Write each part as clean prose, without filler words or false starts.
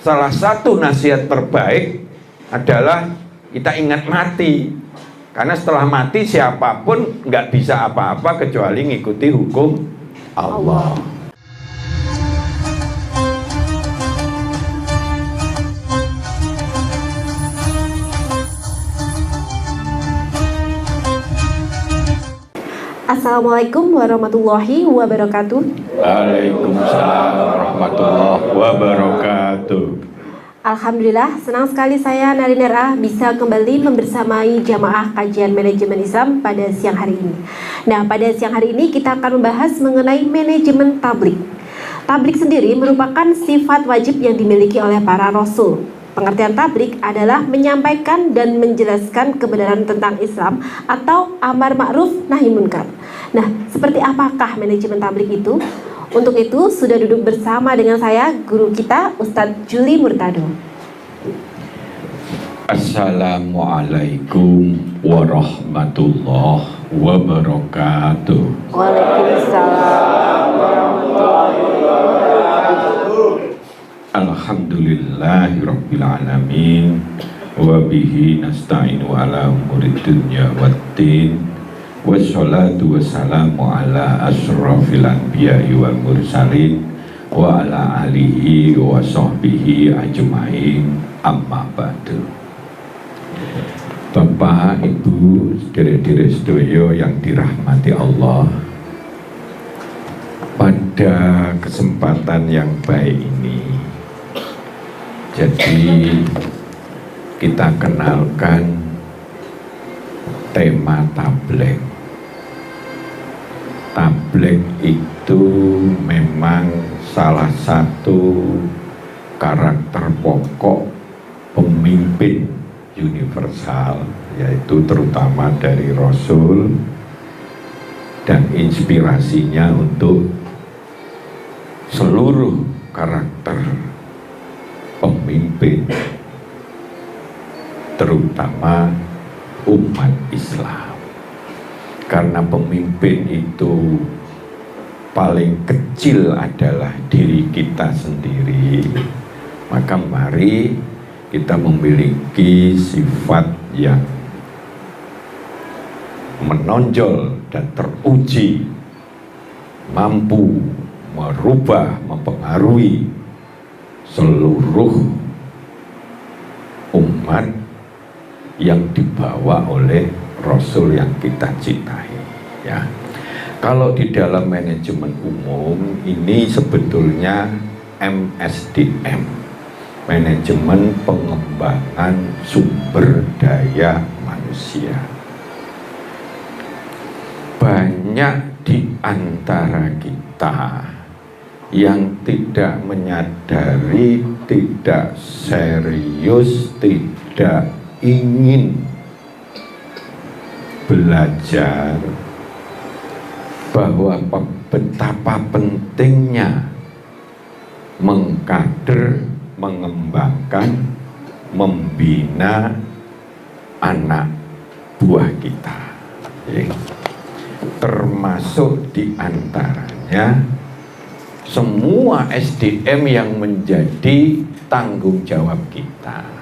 salah satu nasihat terbaik adalah kita ingat mati. Karena setelah mati siapapun nggak bisa apa-apa kecuali ngikuti hukum Allah. Assalamualaikum warahmatullahi wabarakatuh. Waalaikumsalam warahmatullahi wabarakatuh. Alhamdulillah, senang sekali saya Nariner A bisa kembali membersamai jamaah kajian manajemen Islam pada siang hari ini. Nah, pada siang hari ini kita akan membahas mengenai manajemen tablik. Tablik sendiri merupakan sifat wajib yang dimiliki oleh para rasul. Pengertian tablik adalah menyampaikan dan menjelaskan kebenaran tentang Islam atau amar ma'ruf nahi munkar. Nah, seperti apakah manajemen tablik itu? Untuk itu sudah duduk bersama dengan saya guru kita Ustadz Juli Murtado. Assalamualaikum warahmatullahi wabarakatuh. Waalaikumsalam warahmatullahi wabarakatuh. Alhamdulillahirabbil alamin wa bihi nasta'inu ala umurid dunya waddin wassalatu wassalamu ala asrafil anbiya'i wal mursalin wa ala alihi wa sahbihi ajma'in amma ba'du. Bapak, Ibu, saudara-saudara sedaya yang dirahmati Allah, pada kesempatan yang baik ini jadi kita kenalkan tema tabligh. Tabligh itu memang salah satu karakter pokok pemimpin universal, yaitu terutama dari Rasul, dan inspirasinya untuk seluruh karakter pemimpin, terutama umat Islam. Karena pemimpin itu paling kecil adalah diri kita sendiri, maka mari kita memiliki sifat yang menonjol dan teruji, mampu merubah, mempengaruhi seluruh umat yang dibawa oleh Rasul yang kita cintai, ya. Kalau di dalam manajemen umum ini sebetulnya MSDM, manajemen pengembangan sumber daya manusia. Banyak di antara kita yang tidak menyadari, tidak serius, tidak ingin belajar bahwa betapa pentingnya mengkader, mengembangkan, membina anak buah kita, ya. Termasuk di antaranya semua SDM yang menjadi tanggung jawab kita.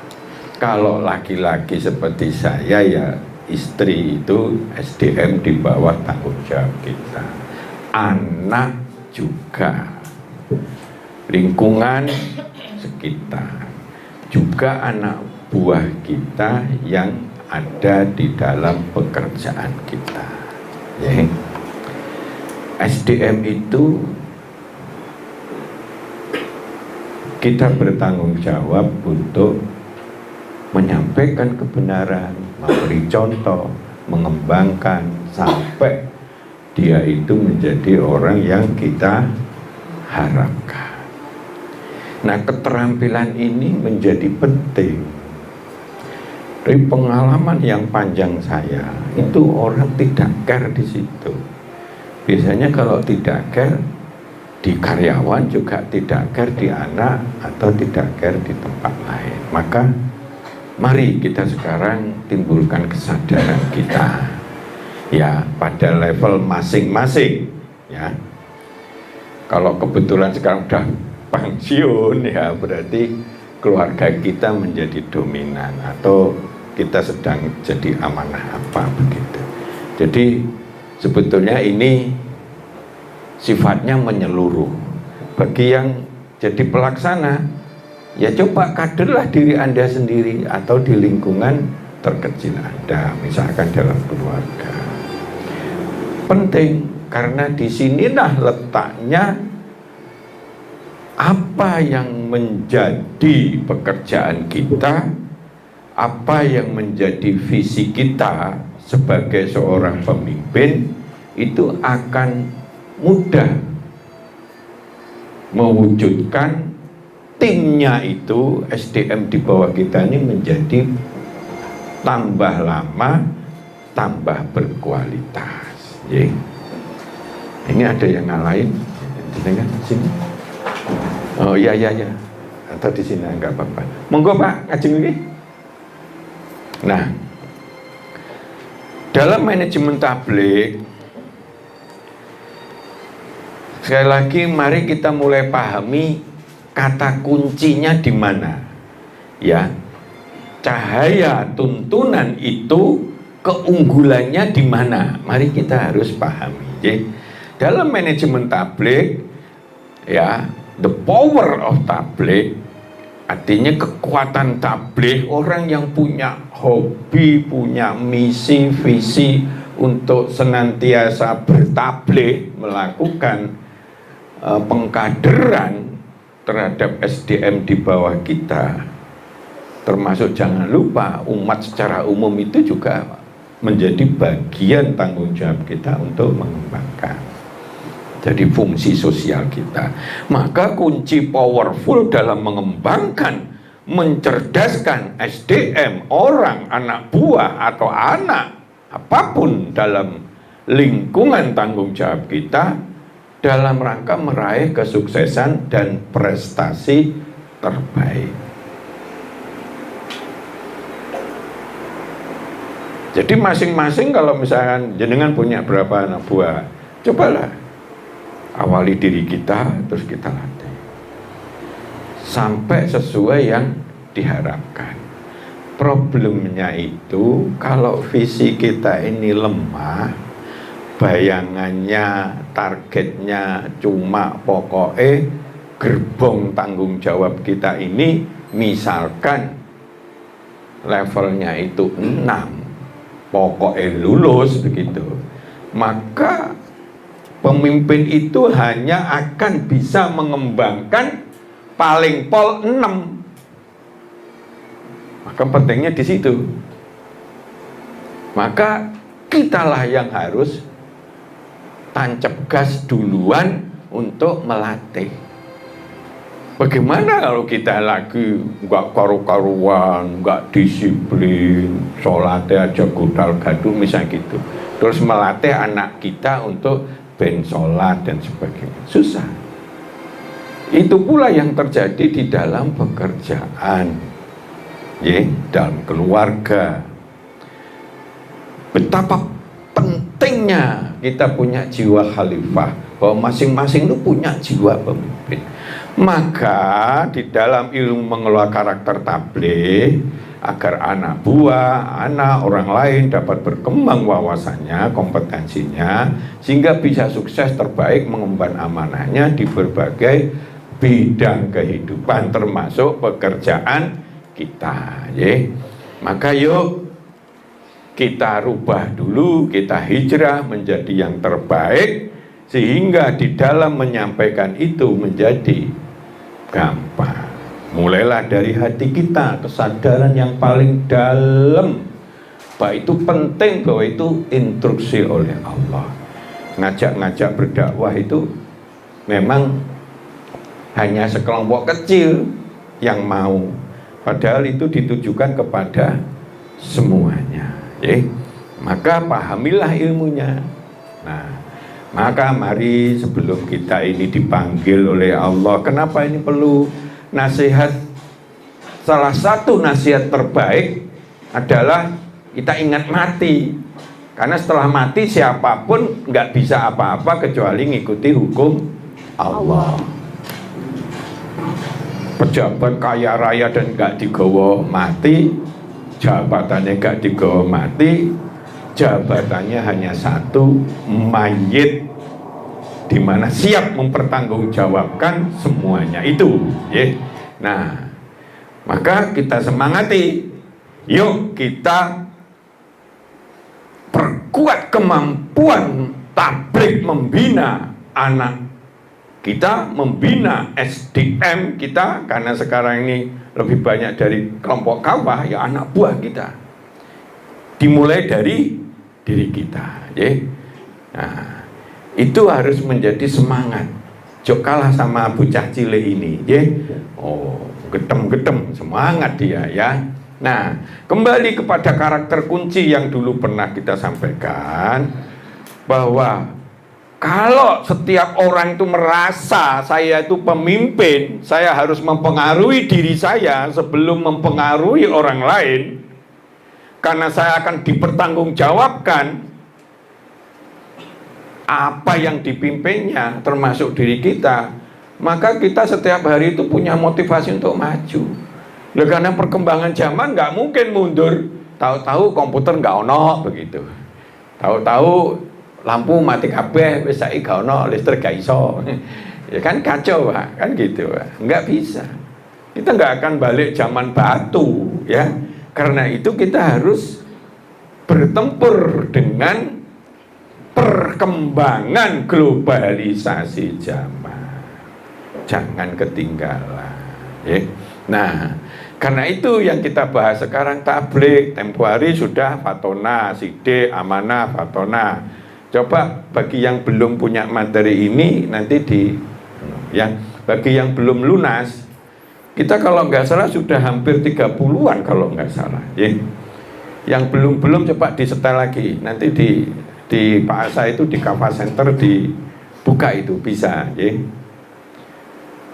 Kalau laki-laki seperti saya, ya istri itu SDM di bawah tanggung jawab kita. Anak juga, lingkungan sekitar, juga anak buah kita yang ada di dalam pekerjaan kita, ya. SDM itu kita bertanggung jawab untuk menyampaikan kebenaran, memberi contoh, mengembangkan sampai dia itu menjadi orang yang kita harapkan. Nah, keterampilan ini menjadi penting. Dari pengalaman yang panjang saya, itu orang tidak care di situ. Biasanya kalau tidak care di karyawan, juga tidak care di anak, atau tidak care di tempat lain. Maka mari kita sekarang timbulkan kesadaran kita, ya, pada level masing-masing, ya. Kalau kebetulan sekarang udah pensiun, ya berarti keluarga kita menjadi dominan atau kita sedang jadi amanah apa begitu. Jadi sebetulnya ini sifatnya menyeluruh. Bagi yang jadi pelaksana, ya coba kaderlah diri Anda sendiri atau di lingkungan terkecil Anda, misalkan dalam keluarga. Penting karena di sinilah letaknya apa yang menjadi pekerjaan kita, apa yang menjadi visi kita sebagai seorang pemimpin itu akan mudah mewujudkan timnya itu, SDM di bawah kita ini menjadi tambah lama, tambah berkualitas. Ini ada yang ngalahin, dengar sini. Oh iya, atau di sini enggak apa-apa. Monggo Pak, ngajeng lagi. Nah, dalam manajemen tabligh, sekali lagi mari kita mulai pahami kata kuncinya di mana. Ya, cahaya tuntunan itu keunggulannya di mana? Mari kita harus pahami. Jadi, dalam manajemen tabligh, ya, the power of tabligh, artinya kekuatan tabligh, orang yang punya hobi, punya misi, visi untuk senantiasa bertabligh, melakukan pengkaderan terhadap SDM di bawah kita, termasuk jangan lupa umat secara umum itu juga menjadi bagian tanggung jawab kita untuk mengembangkan. Jadi fungsi sosial kita. Maka kunci powerful dalam mengembangkan, mencerdaskan SDM, orang, anak buah atau anak apapun dalam lingkungan tanggung jawab kita dalam rangka meraih kesuksesan dan prestasi terbaik. Jadi masing-masing kalau misalkan jenengan punya berapa anak buah, cobalah awali diri kita, terus kita latih sampai sesuai yang diharapkan. Problemnya itu kalau visi kita ini lemah, bayangannya, targetnya cuma pokoknya gerbong tanggung jawab kita ini misalkan levelnya itu 6, pokoknya lulus begitu, maka pemimpin itu hanya akan bisa mengembangkan paling pol 6. Maka pentingnya di situ. Maka kitalah yang harus tancap gas duluan untuk melatih. Bagaimana kalau kita lagi nggak karu-karuan, nggak disiplin, sholatnya aja gudal gaduh misalnya gitu, terus melatih anak kita untuk ben sholat dan sebagainya, susah. Itu pula yang terjadi di dalam pekerjaan, ya, dalam keluarga. Betapa pentingnya kita punya jiwa khalifah, bahwa masing-masing itu punya jiwa pemimpin. Maka di dalam ilmu mengelola karakter tabligh, agar anak buah, anak orang lain dapat berkembang wawasannya, kompetensinya, sehingga bisa sukses terbaik mengemban amanahnya di berbagai bidang kehidupan, termasuk pekerjaan kita. Ya. Maka yuk kita rubah dulu, kita hijrah menjadi yang terbaik, sehingga di dalam menyampaikan itu menjadi gampang. Mulailah dari hati kita, kesadaran yang paling dalam bahwa itu penting, bahwa itu instruksi oleh Allah. Ngajak-ngajak berdakwah itu memang hanya sekelompok kecil yang mau, padahal itu ditujukan kepada semuanya. Maka pahamilah ilmunya. Nah, maka mari sebelum kita ini dipanggil oleh Allah, kenapa ini perlu nasihat? Salah satu nasihat terbaik adalah kita ingat mati. Karena setelah mati siapapun nggak bisa apa-apa kecuali ngikuti hukum Allah. pejabat kaya raya dan nggak digawa mati, jabatannya nggak digawa mati, jabatannya hanya satu, mayit, di mana siap mempertanggungjawabkan semuanya itu, ya. Nah, maka kita semangati, yuk kita perkuat kemampuan tabligh membina anak kita, membina SDM kita, karena sekarang ini lebih banyak dari kelompok kawah, ya anak buah kita. Dimulai dari diri kita, ya. Nah, itu harus menjadi semangat. Jok kalah sama bocah cilik ini, ya. Oh, gedem-gedem, semangat dia, ya. Nah, kembali kepada karakter kunci yang dulu pernah kita sampaikan, bahwa kalau setiap orang itu merasa saya itu pemimpin, saya harus mempengaruhi diri saya sebelum mempengaruhi orang lain, karena saya akan dipertanggungjawabkan apa yang dipimpinnya, termasuk diri kita, maka kita setiap hari itu punya motivasi untuk maju. Loh, karena perkembangan zaman nggak mungkin mundur, tahu-tahu komputer nggak ono begitu, tahu-tahu lampu mati kabeh, wis saiki gak ono listrik gak iso. Ya kan kacau, Pak, kan gitu, Pak. Nggak bisa. Kita nggak akan balik zaman batu, ya. Karena itu kita harus bertempur dengan perkembangan globalisasi zaman. Jangan ketinggalan, ya. Nah, karena itu yang kita bahas sekarang tabligh. Tempo hari sudah Fatona, Sidik, Amanah, Fatona. Coba bagi yang belum punya materi ini nanti bagi yang belum lunas, kita kalau nggak salah sudah hampir 30-an kalau nggak salah, ya. Yang belum coba disetel lagi, nanti di Pak Asa itu di Kava Center dibuka itu bisa, ya.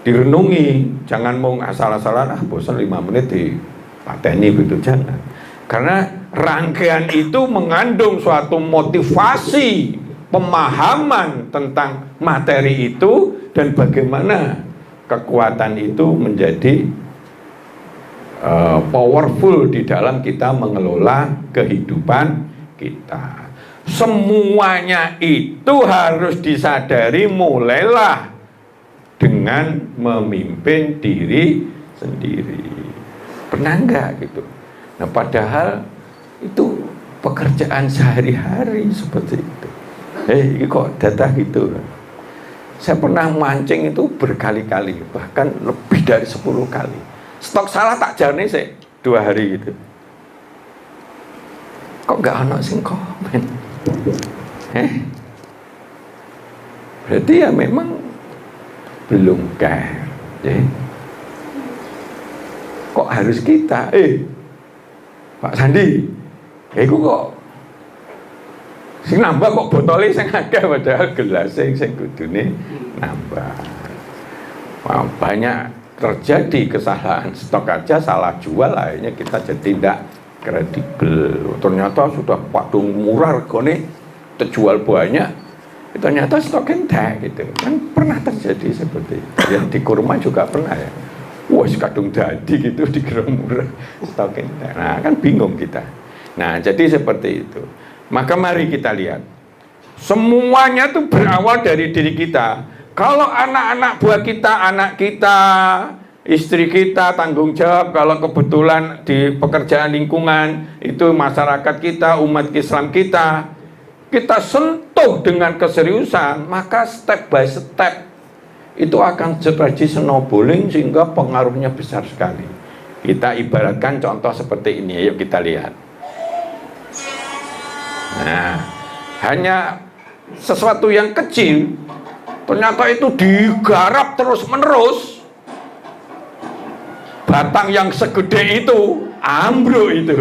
Direnungi, jangan mau asal-asalan, bosan 5 menit di pateni begitu, jangan. Karena rangkaian itu mengandung suatu motivasi, pemahaman tentang materi itu, dan bagaimana kekuatan itu menjadi powerful di dalam kita mengelola kehidupan kita. Semuanya itu harus disadari, mulailah dengan memimpin diri sendiri. Pernah enggak gitu? Nah, padahal itu pekerjaan sehari-hari seperti itu. Ini kok data gitu. Saya pernah mancing itu berkali-kali, bahkan lebih dari 10 kali. Stok salah tak jarne sih 2 hari gitu. Kok nggak ono sing komen? Berarti ya memang belum care, ya. Kok harus kita? Pak Sandi, itu kok sing nambah kok botolnya sing akeh padahal gelasnya sing kudune nambah. Wah, banyak terjadi kesalahan stok aja, salah jual, akhirnya kita jadi tidak kredibel. Ternyata sudah padung murah regane, terjual banyak, ternyata stoknya enggak gitu. Kan pernah terjadi seperti itu. Yang di kurma juga pernah, ya. Wah, kadung dadi gitu dikira murah, stoknya enggak. Nah, kan bingung kita. Nah, jadi seperti itu. Maka mari kita lihat, semuanya itu berawal dari diri kita. Kalau anak-anak buah kita, anak kita, istri kita, tanggung jawab. Kalau kebetulan di pekerjaan lingkungan, itu masyarakat kita, umat Islam kita sentuh dengan keseriusan, maka step by step itu akan terjadi snowballing sehingga pengaruhnya besar sekali. Kita ibaratkan contoh seperti ini, yuk kita lihat. Nah, hanya sesuatu yang kecil ternyata itu digarap terus-menerus. Batang yang segede itu ambruk itu.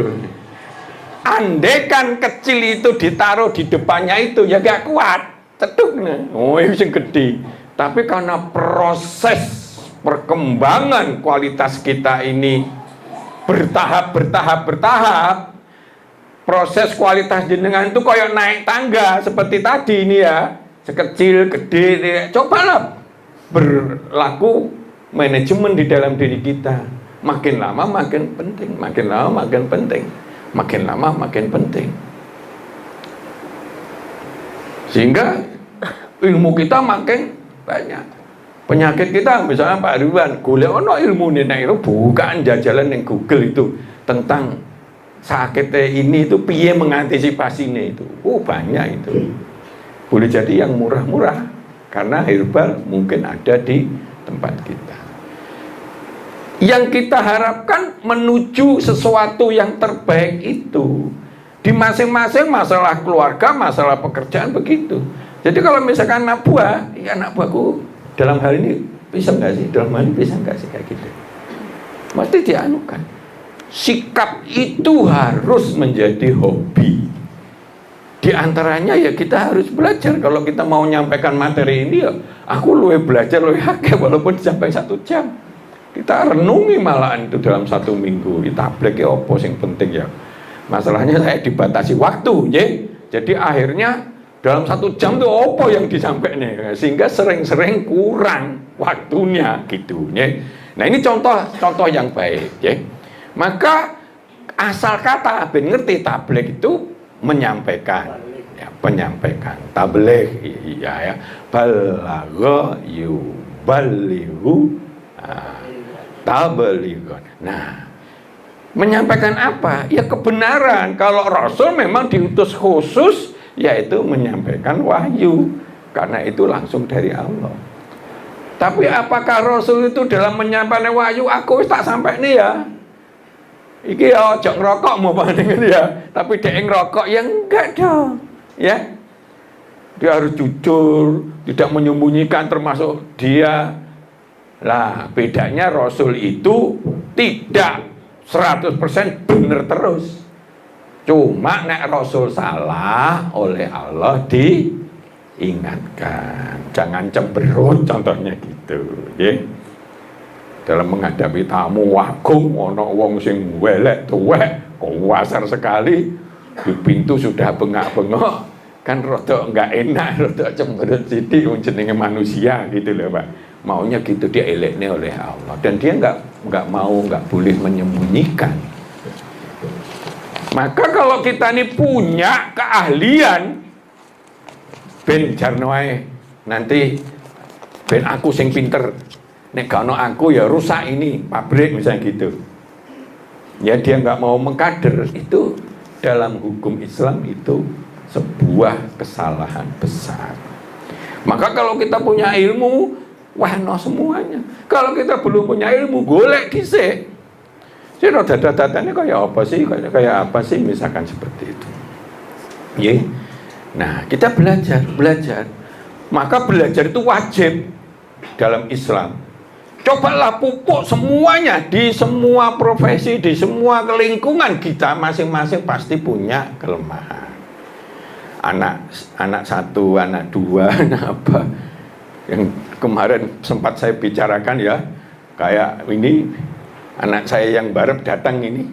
Andekan kecil itu ditaruh di depannya itu ya gak kuat, ceduk nih. Oh, itu yang gede. Tapi karena proses perkembangan kualitas kita ini bertahap, proses kualitas jenengan itu kayak naik tangga seperti tadi ini ya, sekecil, gede. Cobalah berlaku manajemen di dalam diri kita. Makin lama makin penting, makin lama makin penting, makin lama makin penting. Sehingga ilmu kita makin banyak. Penyakit kita misalnya Pak Ridwan, golek ono ilmu nek itu bukan jajalan yang Google itu tentang sakitnya ini itu piye mengantisipasinya itu. Oh banyak itu. Boleh jadi yang murah-murah karena herbal mungkin ada di tempat kita. Yang kita harapkan menuju sesuatu yang terbaik itu di masing-masing masalah keluarga, masalah pekerjaan begitu. Jadi kalau misalkan anak buah, ya anak buahku dalam hal ini bisa nggak sih? Dalam hal ini bisa nggak sih kayak gitu? Mesti dianukan. Sikap itu harus menjadi hobi. Di antaranya ya kita harus belajar. Kalau kita mau nyampaikan materi ini ya, aku luwe belajar luwe akeh walaupun sampai 1 jam. Kita renungi malahan itu dalam 1 minggu. Kita tablet apa yang penting ya. Masalahnya saya dibatasi waktu, ya. Jadi akhirnya dalam 1 jam itu apa yang disampaikan, sehingga sering-sering kurang waktunya gitu, ya. Nah ini contoh yang baik, ya. Maka asal kata ben ngerti tabligh itu menyampaikan, ya, penyampaikan tabligh, ya, balagha yuballighu tablighon. Nah, menyampaikan apa? Ya kebenaran. Kalau Rasul memang diutus khusus, yaitu menyampaikan wahyu, karena itu langsung dari Allah. Tapi apakah Rasul itu dalam menyampaikan wahyu, aku tak sampai nih ya? Iki ya ojo ngerokok mau bandingin ya, tapi dia ngerokok ya enggak dong, ya. Dia harus jujur, tidak menyembunyikan termasuk dia. Lah bedanya Rasul itu tidak 100% benar terus. Cuma nek Rasul salah oleh Allah diingatkan. Jangan cemberut contohnya gitu, ya. Dalam menghadapi tamu agung ono wong sing welek tuwek, kuasar sekali, di pintu sudah bengak-bengok, kan rada enggak enak, rada cemberut sithik wong jenenge manusia gitu loh, Pak. Maunya gitu, dia eleknya oleh Allah dan dia nggak boleh menyembunyikan. Maka kalau kita ini punya keahlian ben jarnoe nanti ben aku sing pinter, nek gak ono aku ya rusak ini pabrik misalnya gitu, ya dia nggak mau mengkader, itu dalam hukum Islam itu sebuah kesalahan besar. Maka kalau kita punya ilmu, wah no semuanya. Kalau kita belum punya ilmu, golek dhisik. Sih data-datanya kayak apa sih, misalkan seperti itu. Ya. Nah, kita belajar. Maka belajar itu wajib dalam Islam. Cobalah pupuk semuanya di semua profesi, di semua lingkungan kita masing-masing pasti punya kelemahan. Anak 1, anak 2, anak apa? Yang kemarin sempat saya bicarakan ya, kayak ini anak saya yang baru datang ini,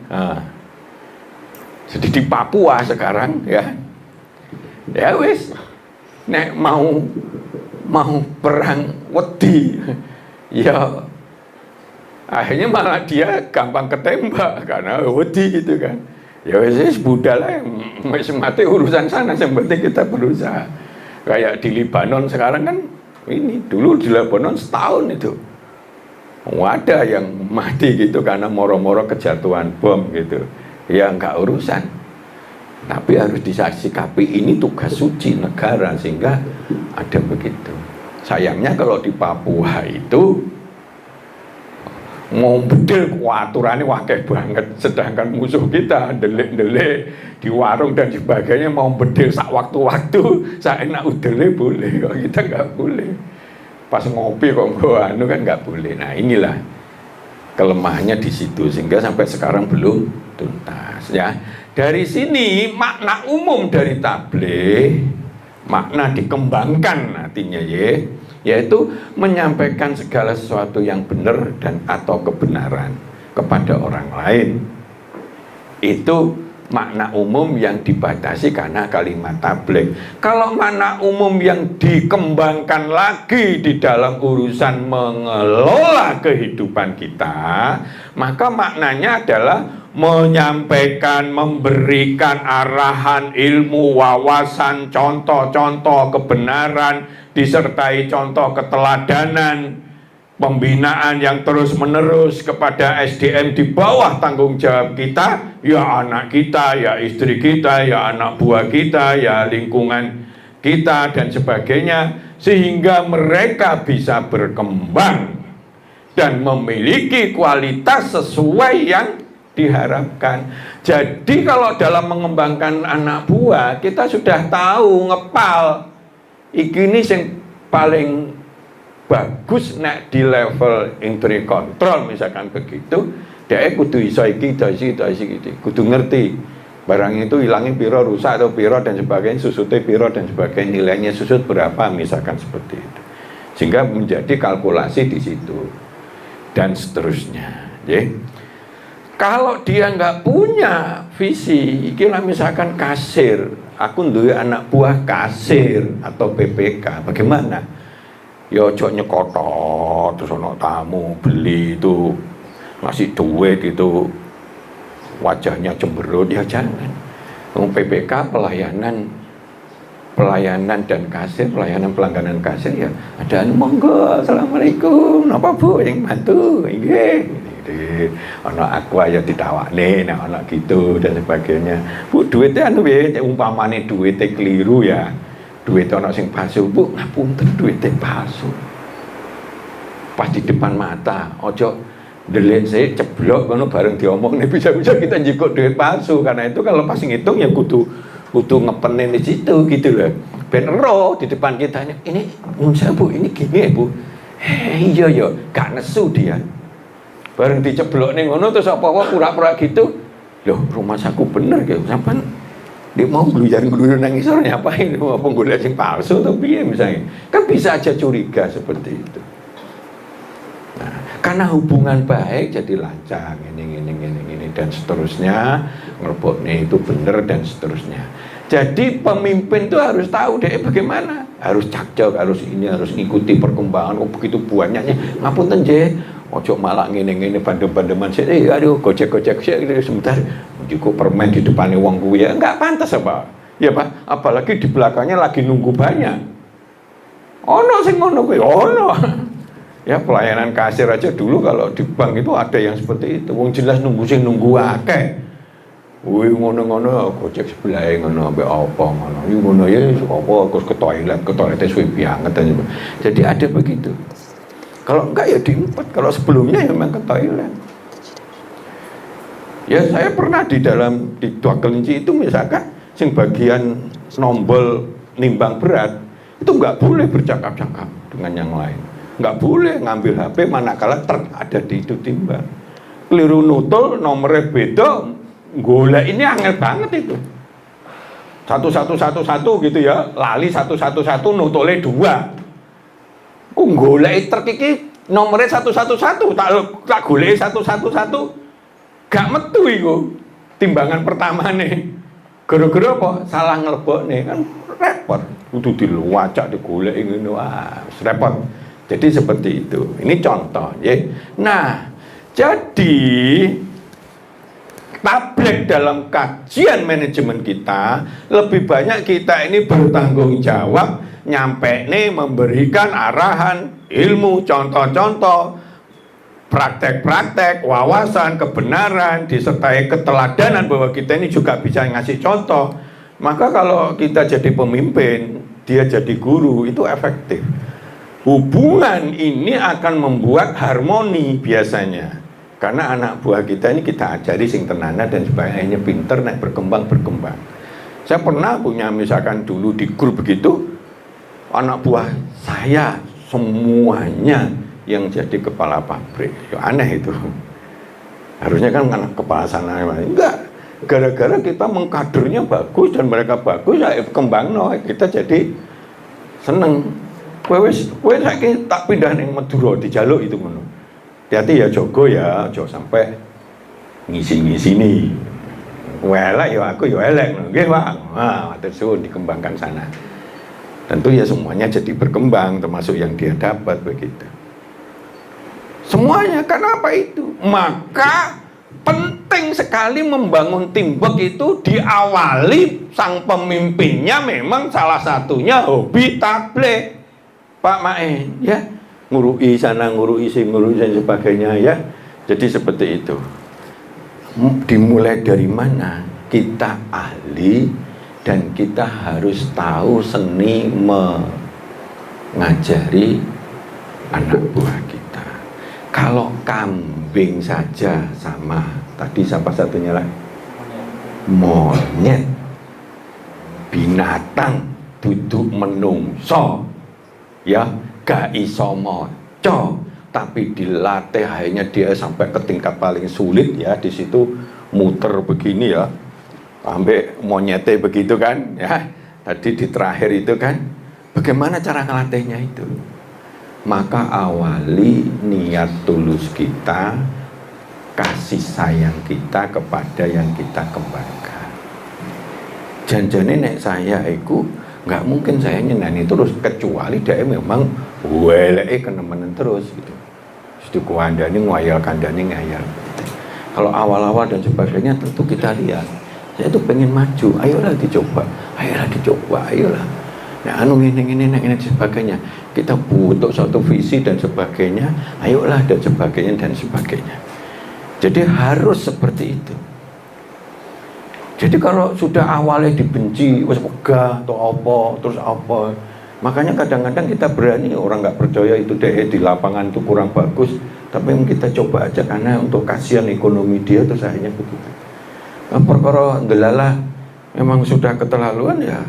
jadi di Papua sekarang ya wis, nek mau perang wedi, ya akhirnya malah dia gampang ketembak karena wedi gitu kan. Ya wis budal lah, mati urusan sana, yang penting kita berusaha. Kayak di Libanon sekarang kan. Ini dulu di Lebanon setahun itu ada yang mati gitu karena moro-moro kejatuhan bom gitu. Ya nggak urusan, tapi harus disikapi ini tugas suci negara sehingga ada begitu. Sayangnya kalau di Papua itu mau bedil aturannya wakil banget, sedangkan musuh kita delik-delik di warung dan sebagainya mau bedil sak waktu-waktu, saya enak udele boleh, kok kita nggak boleh. Pas ngopi kok kan nggak boleh. Nah inilah kelemahannya di situ sehingga sampai sekarang belum tuntas ya. Dari sini makna umum dari tabligh, makna dikembangkan artinya yaitu menyampaikan segala sesuatu yang benar dan atau kebenaran kepada orang lain. Itu makna umum yang dibatasi karena kalimat tabligh. Kalau makna umum yang dikembangkan lagi di dalam urusan mengelola kehidupan kita, maka maknanya adalah menyampaikan, memberikan arahan, ilmu, wawasan, contoh-contoh kebenaran, disertai contoh keteladanan, pembinaan yang terus-menerus kepada SDM di bawah tanggung jawab kita, ya anak kita, ya istri kita, ya anak buah kita, ya lingkungan kita, dan sebagainya, sehingga mereka bisa berkembang dan memiliki kualitas sesuai yang diharapkan. Jadi kalau dalam mengembangkan anak buah, kita sudah tahu ngepal ini yang paling bagus nek di level entry control misalkan begitu, dia kudu iso iki, kudu ngerti barang itu hilangnya piro, rusak atau piro dan sebagainya, susutnya piro dan sebagainya, nilainya susut berapa misalkan seperti itu, sehingga menjadi kalkulasi di situ dan seterusnya. Ya. Kalau dia nggak punya visi, kira misalkan kasir, aku duwe anak buah kasir atau PPK, bagaimana? Ya ojo nyekotot terus ono tamu beli itu ngasih duit itu wajahnya cemberut, ya jangan. PPK pelayanan dan kasir, pelayanan pelangganan kasir, ya ada monggo, assalamualaikum, napa bu yang bantu, nggih, ono aqua ya ditawakne, nek ono gitu dan sebagainya. Bu duitnya anu piye, umpamane duitnya keliru ya. Duit ono sing palsu, bu, ngapunten duitnya palsu. Pas di depan mata, ojo delik saya ceblok, kalau bareng diomong nih bisa-bisa kita jikut duit palsu. Karena itu kalau pas ngitung ya kudu ngepenin di situ gitu loh. Ben ero di depan kita, ini saya bu, ini gini ya bu. Iya, gak nesu dia. Bareng diceblok nih ngono terus apa-apa pura-pura gitu. Loh, rumah saku bener gitu, sampai dia mau geluyar-geluyur nang isor ngapain, mau pengguna sing palsu atau piye misalnya, kan bisa aja curiga seperti itu. Nah, karena hubungan baik jadi lancar, ini dan seterusnya, ngerebutnya itu bener dan seterusnya. Jadi pemimpin itu harus tahu deh bagaimana, harus cakcok, harus ngikuti perkembangan. Oh begitu banyaknya, ngapunten je, ojo malah ngene bandem-bandeman sih, aduh gojek sih sebentar. Cukup permen di depannya wong kuwi ya enggak pantas apa ya Pak, apalagi di belakangnya lagi nunggu banyak ono sing ngono kuwi ono ya. Pelayanan kasir aja dulu kalau di bank itu ada yang seperti itu, wong jelas nunggu akeh, wih ngono gojek sebelah ngono ambek apa ngono yo ngono ya apa terus ke toiletnya suwe banget aja. Jadi ada begitu, kalau enggak ya diempet, kalau sebelumnya ya memang ke toilet. Ya saya pernah di dua kelinci itu misalkan sing bagian nombol nimbang berat itu nggak boleh bercakap-cakap dengan yang lain, nggak boleh ngambil HP manakala ada di itu timbang. Keliru nutul nomornya beda, golek ini angel banget itu. Satu gitu ya, lali satu nutulnya 2. Kok golek terkiki nomornya 111 tak golek 111. Gak metu iku timbangan pertama nih, gara-gara apa? Salah ngelebok nih kan repot, kudu dilwacak digolek ngene, wah repot. Jadi seperti itu. Ini contoh ya. Nah, jadi tabligh dalam kajian manajemen kita lebih banyak kita ini bertanggung jawab nyampe nih memberikan arahan, ilmu, contoh-contoh, praktek-praktek, wawasan, kebenaran, disertai keteladanan bahwa kita ini juga bisa ngasih contoh. Maka kalau kita jadi pemimpin, dia jadi guru, itu efektif. Hubungan ini akan membuat harmoni biasanya. Karena anak buah kita ini kita ajari sing tenana dan sebagainya, pinter, naik berkembang. Saya pernah punya misalkan dulu di grup begitu, anak buah saya semuanya yang jadi kepala pabrik, ya aneh itu. Harusnya kan anak kepala sana, enggak. Gara-gara kita mengkadernya bagus dan mereka bagus, ya kembang kita jadi seneng. Kowe saiki tak pindah ning Madura dijaluk itu ngono. Hati-hati ya Jogo ya, jangan sampai ngisi-ngisi nih. elek ya aku ya elek, nggih Pak. Nah, matur suwun dikembangkan sana. Tentu ya semuanya jadi berkembang, termasuk yang dia dapat begitu. Semuanya, kenapa itu? Maka penting sekali membangun teamwork itu diawali sang pemimpinnya memang salah satunya hobi tabligh. Pak Maen, ya, ngurui sana, ngurui sini, ngurui dan sebagainya ya. Jadi seperti itu. Dimulai dari mana? Kita ahli dan kita harus tahu seni mengajari anak buah kita. Kalau kambing saja sama, tadi siapa satunya lagi? Monyet, binatang, duduk menungso, ya, gak iso moco, tapi dilatih akhirnya dia sampai ke tingkat paling sulit ya, di situ muter begini ya, sampai monyete begitu kan ya. Tadi di terakhir itu kan bagaimana cara ngelatihnya itu? Maka awali niat tulus kita, kasih sayang kita kepada yang kita kembangkan. Janjane nek saya iku nggak mungkin saya nyenani terus, kecuali dia memang weleke kenemenan terus gitu. Situ kuandani ngayal kandani ngayal. Kalau awal-awal dan sebagainya tentu kita lihat, saya tuh pengen maju, ayolah dicoba, ayolah. Nah, ini sebagainya. Kita butuh suatu visi dan sebagainya, ayolah dan sebagainya. Jadi harus seperti itu. Jadi kalau sudah awalnya dibenci, wes wegah atau apa, terus apa. Makanya kadang-kadang kita berani, orang nggak percaya itu deh di lapangan itu kurang bagus, tapi kita coba aja karena untuk kasihan ekonomi dia, terus akhirnya begitu. Perkara delalah memang sudah keterlaluan ya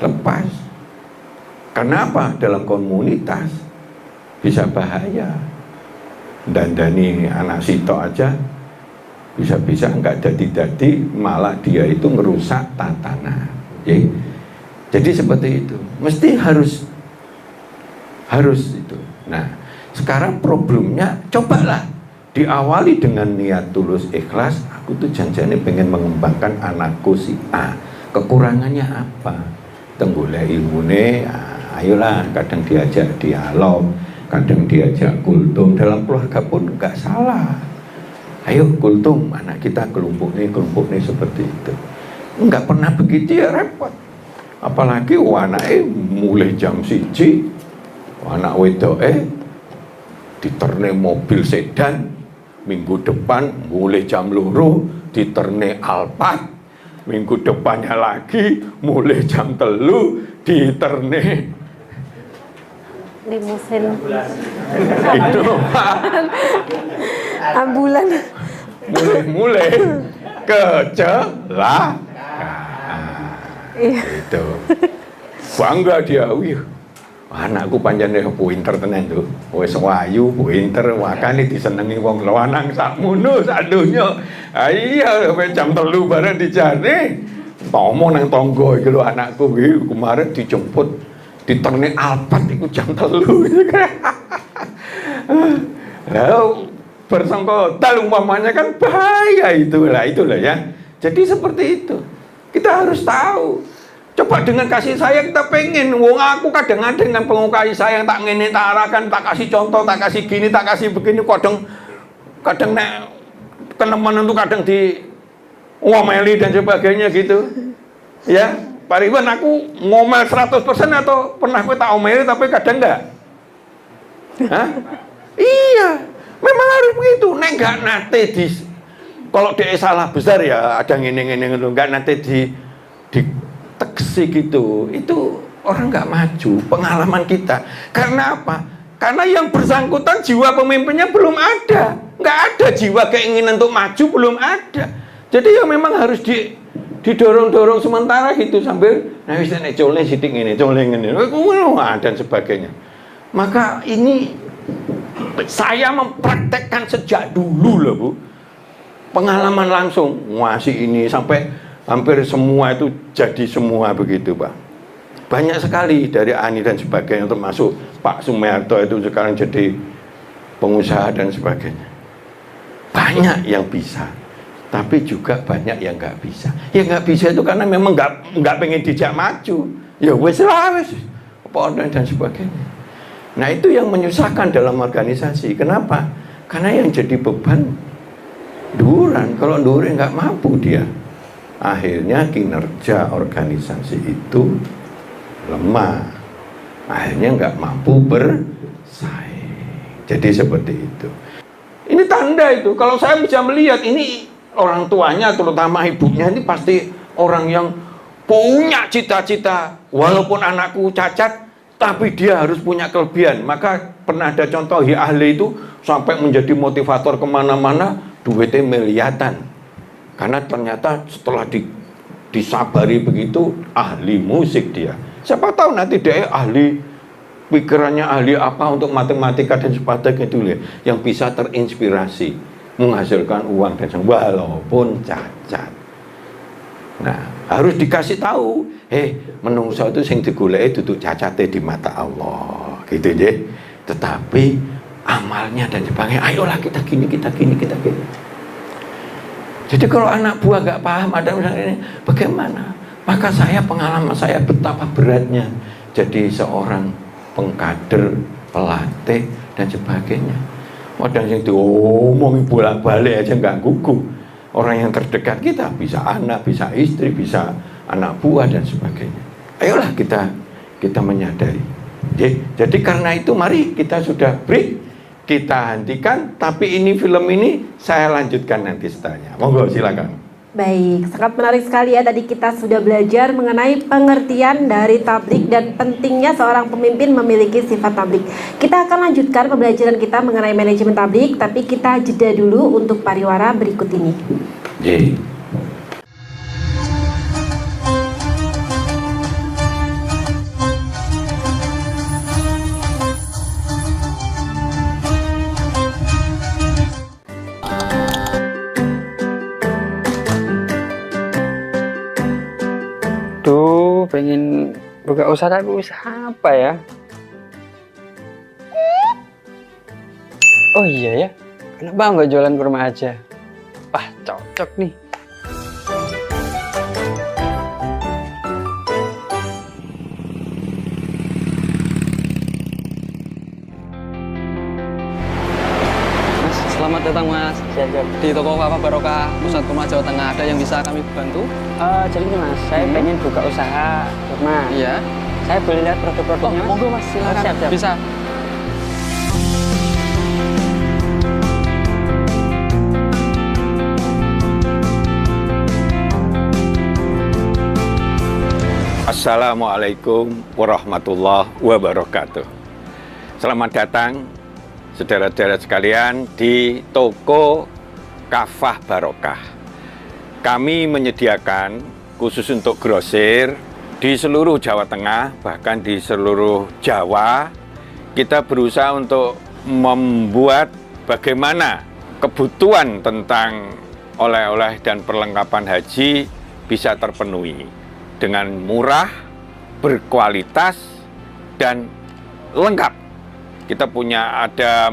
lepas. Kenapa? Dalam komunitas bisa bahaya. Dandani anak sitok aja bisa-bisa enggak jadi malah dia itu merusak tatanan. Jadi seperti itu. Mesti harus itu. Nah, sekarang problemnya cobalah diawali dengan niat tulus ikhlas. Aku tuh janjinya pengen mengembangkan anakku si A. Kekurangannya apa? Tenggoleh ilmune, ayolah, kadang diajak dialog, kadang diajak kultum. Dalam keluarga pun enggak salah. Ayo kultum, anak kita kelompok nih seperti itu. Enggak pernah begitu ya repot. Apalagi anake mulai jam 1, anak wedoke diterne mobil sedan, minggu depan mulai jam 2 diterne Alphard, minggu depannya lagi mulai jam 3 diterne limusin itu ambulan. mulai kecelakaan. Itu bangga dia, wih, anakku panjangnya pinter tenan tuh, wis wayu, pinter, makanya disenengi wong lanang sakmono sak donya. Iya, jam 3 bareng dijane tomo nang tangga iki lho anakku iki kemarin dijemput diterne Alphard iku jam 3. Lah bersangka tal umpamanya kan bahaya itulah ya. Jadi seperti itu. Kita harus tahu. Coba dengan kasih sayang kita pengen. Wong aku kadang-kadang dengan penuh kasih sayang tak ngene tak arahkan, tak kasih contoh, tak kasih gini, tak kasih begini, kadang nek teman itu kadang di ngomeli dan sebagainya gitu. Ya, Pak Ridwan aku ngomel 100% atau pernah gue tak omeli tapi kadang enggak? Hah? Iya, memang harus begitu. Nek enggak nate di, kalau dia salah besar ya ada ngene enggak nanti di teksi gitu, itu orang nggak maju. Pengalaman kita karena apa? Karena yang bersangkutan jiwa pemimpinnya belum ada, nggak ada jiwa keinginan untuk maju, belum ada. Jadi ya memang harus didorong sementara gitu sambil nah wis nek coleh sithik ngene dan sebagainya. Maka ini saya mempraktekkan sejak dulu loh Bu. Pengalaman langsung ngasih ini sampai hampir semua itu jadi semua begitu Pak. Banyak sekali dari Ani dan sebagainya, termasuk Pak Sumiarto itu sekarang jadi pengusaha dan sebagainya. Banyak yang bisa. tapi juga banyak yang nggak bisa. Ya nggak bisa itu karena memang nggak pengen dijak maju. Ya wes lah wes, dan sebagainya. Nah itu yang menyusahkan dalam organisasi. Kenapa? Karena yang jadi beban duran. Kalau duran nggak mampu dia, akhirnya kinerja organisasi itu lemah. Akhirnya nggak mampu bersaing. Jadi seperti itu. Ini tanda itu. Kalau saya bisa melihat ini orang tuanya, terutama ibunya ini pasti orang yang punya cita-cita. Walaupun anakku cacat, tapi dia harus punya kelebihan. Maka pernah ada contoh ahli itu sampai menjadi motivator kemana-mana, duitnya miliatan. Karena ternyata setelah disabari begitu, ahli musik dia. Siapa tahu nanti dia ahli, pikirannya ahli apa untuk matematika dan sebagainya itu yang bisa terinspirasi menghasilkan uang dan walaupun cacat. Nah, harus dikasih tahu, menungso itu sing digoleki duduk cacate di mata Allah, gitu deh. Tetapi amalnya dan sebagainya, ayolah kita gini. Jadi kalau anak buah nggak paham ada misalnya ini, bagaimana? Maka pengalaman saya betapa beratnya jadi seorang pengkader, pelatih dan sebagainya. Kadang yang diomongin bolak-balik aja nggak gugup. Orang yang terdekat kita bisa anak, bisa istri, bisa anak buah dan sebagainya. Ayolah kita menyadari. Jadi karena itu mari kita sudah break, kita hentikan. Tapi ini film ini saya lanjutkan nanti setelahnya. Monggo silakan. Baik, sangat menarik sekali ya. Tadi kita sudah belajar mengenai pengertian dari tablik dan pentingnya seorang pemimpin memiliki sifat tablik. Kita akan lanjutkan pembelajaran kita mengenai manajemen tablik, tapi kita jeda dulu untuk pariwara berikut ini. Pengen buka usaha tapi usaha apa ya? Oh iya ya, kenapa nggak jualan kurma aja? Wah cocok nih. Mas, selamat datang Mas. Siap. Di toko Kafa Barokah Pusat Kurma Jawa Tengah, ada yang bisa kami bantu? Jadi gini Mas, saya pengen buka usaha kurma. Iya. Saya boleh lihat produk-produknya Mas? Monggo Mas, silakan. Siap. Bisa. Assalamualaikum warahmatullahi wabarakatuh. Selamat datang saudara-saudara sekalian di toko Kafah Barokah. Kami menyediakan khusus untuk grosir di seluruh Jawa Tengah, bahkan di seluruh Jawa. Kita berusaha untuk membuat bagaimana kebutuhan tentang oleh-oleh dan perlengkapan haji bisa terpenuhi dengan murah, berkualitas, dan lengkap. Kita punya ada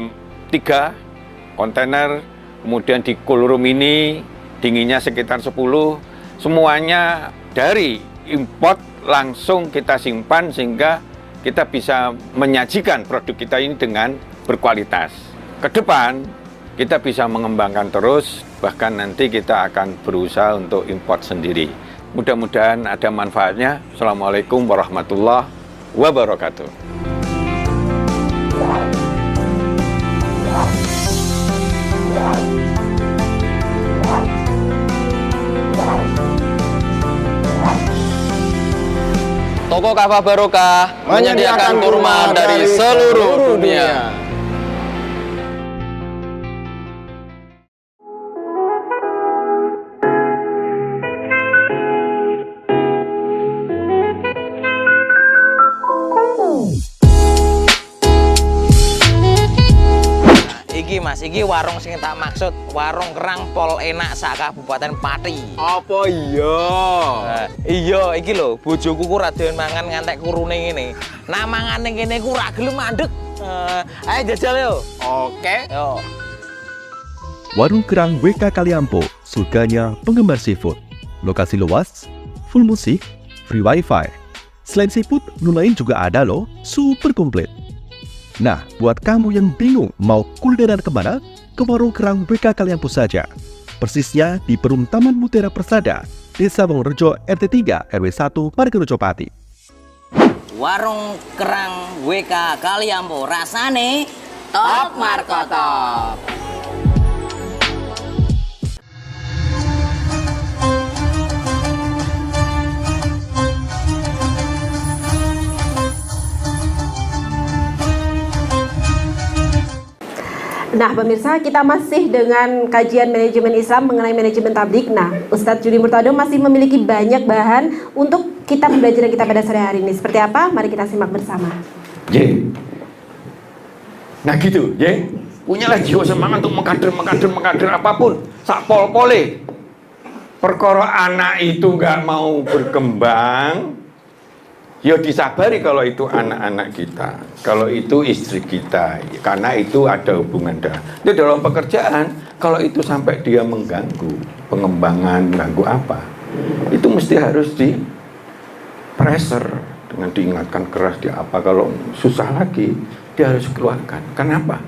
3 kontainer, kemudian di cool room ini dinginnya sekitar 10, semuanya dari import langsung kita simpan sehingga kita bisa menyajikan produk kita ini dengan berkualitas. Ke depan kita bisa mengembangkan terus, bahkan nanti kita akan berusaha untuk import sendiri. Mudah-mudahan ada manfaatnya. Assalamualaikum warahmatullahi wabarakatuh. Toko Kafa Barokah menyediakan kurma dari seluruh dunia. Iki Mas, iki warung sing tak maksud, warung kerang pol enak sak Kabupaten Pati. Apa iya? Iya, iki lho, bojoku ku ra doyan mangan ngantek kurune ngene. Nah mangane kene ku ra gelem mandeg. Ayo jajal yo. Oke. Yo. Warung Kerang WK Kaliampo, surganya penggemar seafood. Lokasi luas, full musik, free wifi. Selain seafood, menu lain juga ada loh, super komplit. Nah, buat kamu yang bingung mau kulineran kemana, ke Warung Kerang WK Kaliampo saja. Persisnya di Perum Taman Mutiara Persada, Desa Wongorejo RT 3 RW 1 Margarejo Pati. Warung Kerang WK Kaliampo, rasane top markotop. Nah, pemirsa, kita masih dengan kajian manajemen Islam mengenai manajemen tablik. Nah, Ustadz Judi Murtado masih memiliki banyak bahan untuk kita pembelajaran kita pada sore hari ini. Seperti apa? Mari kita simak bersama. Nah gitu, punyalah jiwa semangat untuk mengkader apapun, sak pol-pole. Perkara anak itu nggak mau berkembang, ya disabari kalau itu anak-anak kita, kalau itu istri kita, karena itu ada hubungan darah. Di dalam pekerjaan, kalau itu sampai dia mengganggu pengembangan, mengganggu apa, itu mesti harus di pressure dengan diingatkan keras di apa. Kalau susah lagi, dia harus keluarkan. Kenapa?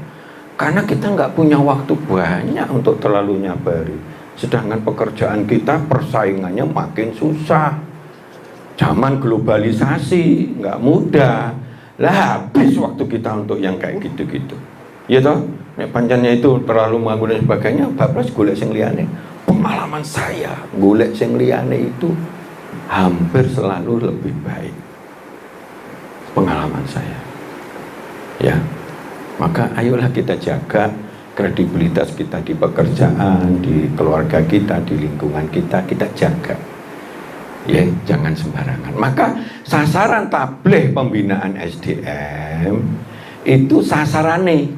Karena kita nggak punya waktu banyak untuk terlalu nyabari. Sedangkan pekerjaan kita persaingannya makin susah. Zaman globalisasi nggak mudah, lah habis waktu kita untuk yang kayak gitu-gitu, ya toh. Nek pancennya itu terlalu mengganggu dan sebagainya, bablas golek sing liyane. Pengalaman saya golek sing liyane itu hampir selalu lebih baik. Pengalaman saya, ya. Maka ayolah kita jaga kredibilitas kita di pekerjaan, di keluarga kita, di lingkungan kita jaga. Ya, jangan sembarangan. Maka sasaran tabligh pembinaan SDM itu sasarane,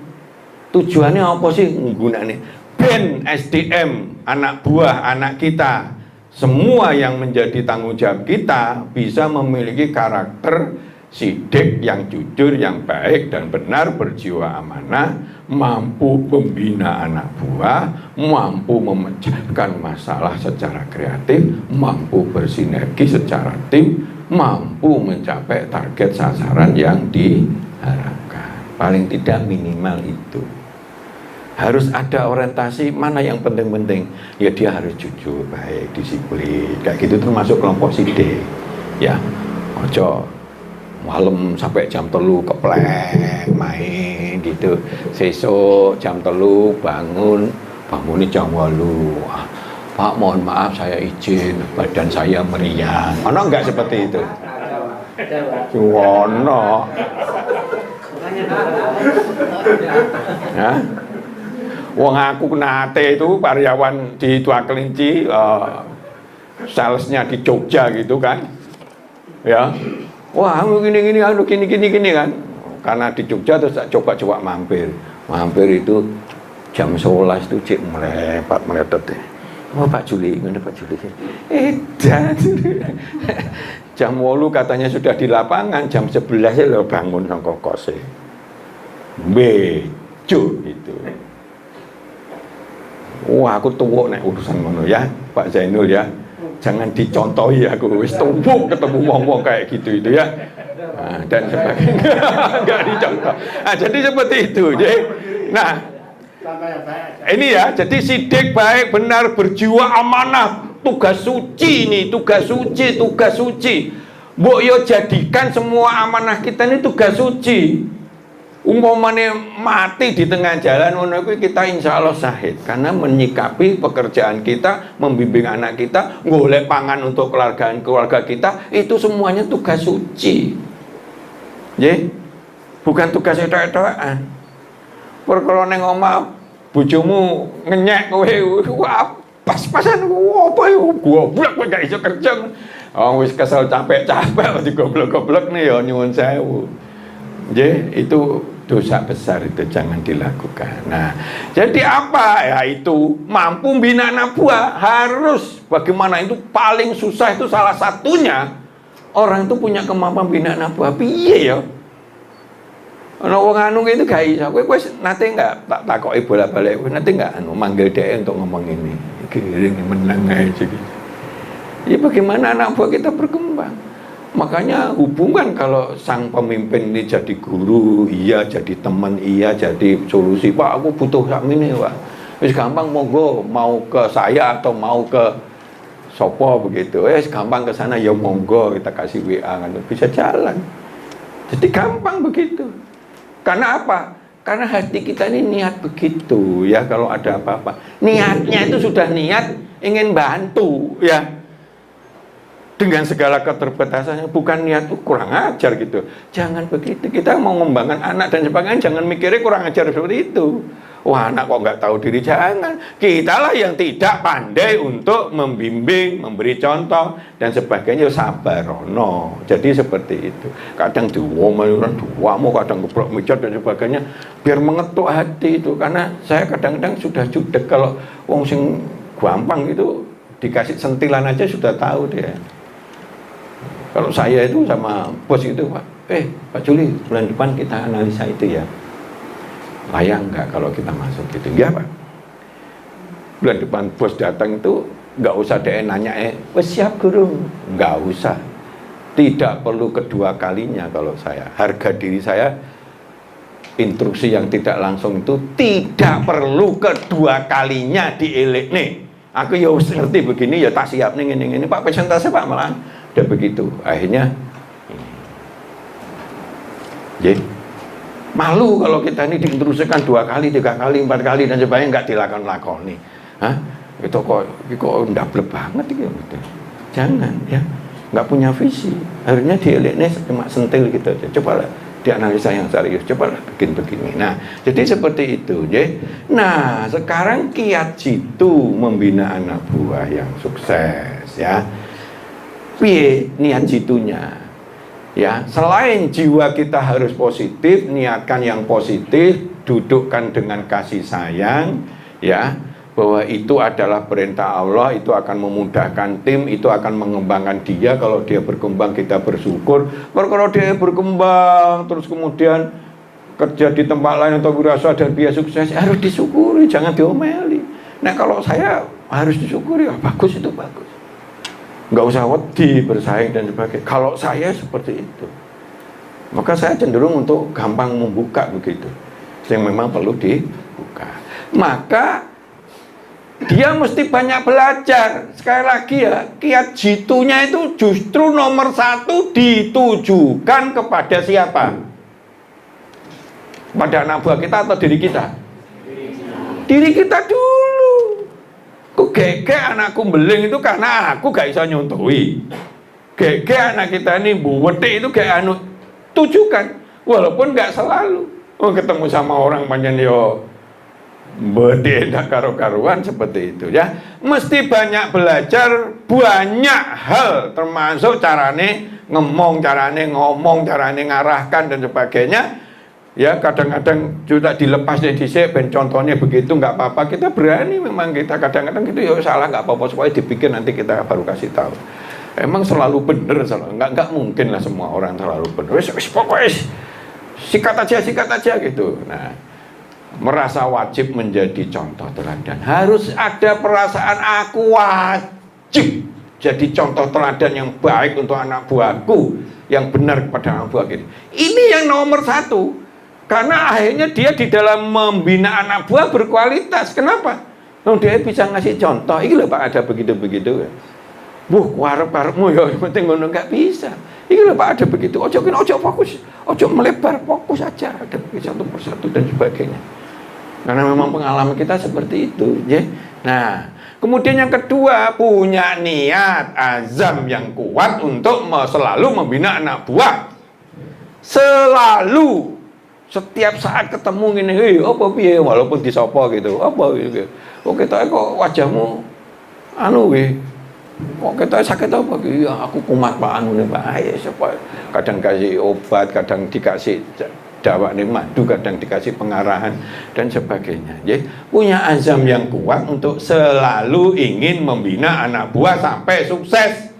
tujuannya apa sih nggunane? Ben SDM, anak buah anak kita, semua yang menjadi tanggung jawab kita bisa memiliki karakter sidik yang jujur, yang baik dan benar, berjiwa amanah, mampu membina anak buah, mampu memecahkan masalah secara kreatif, mampu bersinergi secara tim, mampu mencapai target sasaran yang diharapkan. Paling tidak minimal itu. Harus ada orientasi mana yang penting-penting. Ya dia harus jujur, baik, disiplin. Kayak gitu termasuk kelompok sidik. Ya, ojo malam sampai jam 3 keplek main gitu, sesuk jam 3 bangun jam 8. Pak, mohon maaf saya izin, badan saya meriang. Ono enggak seperti itu? Ono. Ya. Wong aku nate itu karyawan di Tua Kelinci, salesnya di Jogja gitu kan, ya. Wah, gini kan. Karena di Jogja terus coba mampir itu jam 11 itu cek meletot. Oh Pak Juli, mana Pak Juli? Jam 8 katanya sudah di lapangan, jam 11 lo bangun sangko kose. Bejo gitu. Wah, aku tuwuk nek urusan ngono ya, Pak Zainul ya. Jangan dicontohi aku, wis tumpuk ketemu wong-wong kayak gitu itu ya. Nah, dan sebagainya. Enggak dicontoh. Nah, jadi seperti itu. Nah, ini ya, jadi sidik baik, benar, berjiwa amanah, tugas suci ini, tugas suci. Mbok yo jadikan semua amanah kita ini tugas suci. Umpamanya mati di tengah jalan, kita insya Allah syahid. Karena menyikapi pekerjaan kita, membimbing anak kita, golek pangan untuk keluarga kita, itu semuanya tugas suci. Bukan tugas etok-etokan. Perkara ning omah bojomu ngenyek kowe, pas-pasan apa yo goblok kowe gak iso kerja. Wis kesel capek-capek digoblok-goblok nih ya nyuwun sewu. Itu dosa besar, itu jangan dilakukan. Nah, jadi apa ya, itu mampu bina anak buah harus. Bagaimana itu paling susah, itu salah satunya orang itu punya kemampuan bina anak buah. Piye ya? Ana wong anu itu gak iso. Kowe wis nate enggak tak takoki bolak-balik, kowe nate enggak anu manggil dhek untuk ngomong ini. Giring menang aja gitu. Ya bagaimana anak buah kita berkembang? Makanya hubungan kalau sang pemimpin ini jadi guru, iya, jadi teman, iya, jadi solusi. Pak, aku butuh sak ini, Pak. Wis gampang monggo, mau ke saya atau mau ke sopo begitu. Gampang ke sana ya monggo, kita kasih WA kan bisa jalan. Jadi gampang begitu. Karena apa? Karena hati kita ini niat begitu ya, kalau ada apa-apa. Niatnya itu sudah niat ingin bantu ya. Dengan segala keterbatasannya, bukan niat kurang ajar gitu. Jangan begitu. Kita mau mengembangkan anak dan sebagainya, jangan mikirnya kurang ajar seperti itu. Wah, anak kok nggak tahu diri, jangan. Kitalah yang tidak pandai untuk membimbing, memberi contoh dan sebagainya, sabarono. Jadi seperti itu. Kadang duamu, kadang geprok mijat dan sebagainya, biar mengetuk hati itu. Karena saya kadang-kadang sudah judek kalau wong sing gampang itu dikasih sentilan aja sudah tahu dia. Kalau saya itu sama bos itu, Pak Juli, bulan depan kita analisa itu ya. Layak nggak kalau kita masuk gitu? Ya Pak. Bulan depan bos datang itu nggak usah dia nanya, siap guru? Nggak usah. Tidak perlu kedua kalinya kalau saya. Harga diri saya, instruksi yang tidak langsung itu tidak perlu kedua kalinya dielek nih. Aku ya ngerti begini ya tak siap nih ini Pak presentasi Pak malah udah begitu. Akhirnya, jadi malu kalau kita ini diinstruksikan 2 kali, 3 kali, 4 kali dan sebagainya nggak dilakoni. Hah? Itu kok ndablek banget gitu. Jangan ya, nggak punya visi. Akhirnya dieleknya cuma sentil gitu aja. Cobalah dianalisa yang serius, cobalah bikin begini. Nah, jadi seperti itu, ya. Nah, sekarang kiat jitu membina anak buah yang sukses, ya. Piye niat jitunya? Ya, selain jiwa kita harus positif, niatkan yang positif, dudukkan dengan kasih sayang, ya, bahwa itu adalah perintah Allah, itu akan memudahkan tim, itu akan mengembangkan dia. Kalau dia berkembang kita bersyukur. Kalau dia berkembang terus kemudian kerja di tempat lain atau wirausaha dan dia sukses, harus disyukuri, jangan diomeli. Nah, kalau saya harus disyukuri, bagus, itu bagus. Nggak usah wedi bersaing dan sebagainya. Kalau saya seperti itu, maka saya cenderung untuk gampang membuka begitu, yang memang perlu dibuka. Maka dia mesti banyak belajar. Sekali lagi ya, kiat jitunya itu justru nomor 1 ditujukan kepada siapa? Pada anak buah kita atau diri kita? Diri kita dulu. Kok gege anakku beling itu karena aku gak bisa nyontohi. Gege anak kita ini buwete itu kayak anu, tujukan. Walaupun gak selalu. Ketemu sama orang panjang yo beda karu-karuan seperti itu ya. Mesti banyak belajar banyak hal, termasuk carane ngomong, carane ngomong, carane ngarahkan dan sebagainya. Ya, kadang-kadang juga dilepas dari dhisik ben contohnya begitu nggak apa-apa. Kita berani memang, kita kadang-kadang gitu ya salah nggak apa-apa, supaya dipikir nanti kita baru kasih tahu. Emang selalu bener, nggak mungkin lah semua orang selalu bener. Wis pokoknya sikat aja gitu. Nah, merasa wajib menjadi contoh teladan. Harus ada perasaan aku wajib jadi contoh teladan yang baik untuk anak buahku, yang benar kepada anak buah ini. Ini yang nomor 1. Karena akhirnya dia di dalam membina anak buah berkualitas. Kenapa? Dia bisa ngasih contoh. Ini loh Pak, ada begitu-begitu. Warep-warepmu ya, penting ngono, nggak bisa. Ini loh Pak, ada begitu. Ojo fokus, ojo melebar, fokus aja. Ada satu persatu dan sebagainya. Karena memang pengalaman kita seperti itu, ya. Nah, kemudian yang kedua, punya niat azam yang kuat untuk selalu membina anak buah. Selalu, setiap saat ketemu gini, apa piye, walaupun disopo gitu, apa gitu. Kok kita kok wajahmu anu kok kita sakit apa gitu? Ya, aku kumat Pak anu nih Pak. Ayo siapa? Kadang kasih obat, kadang dikasih dakwah nih madu, kadang dikasih pengarahan dan sebagainya. Jadi punya azam yang kuat untuk selalu ingin membina anak buah sampai sukses.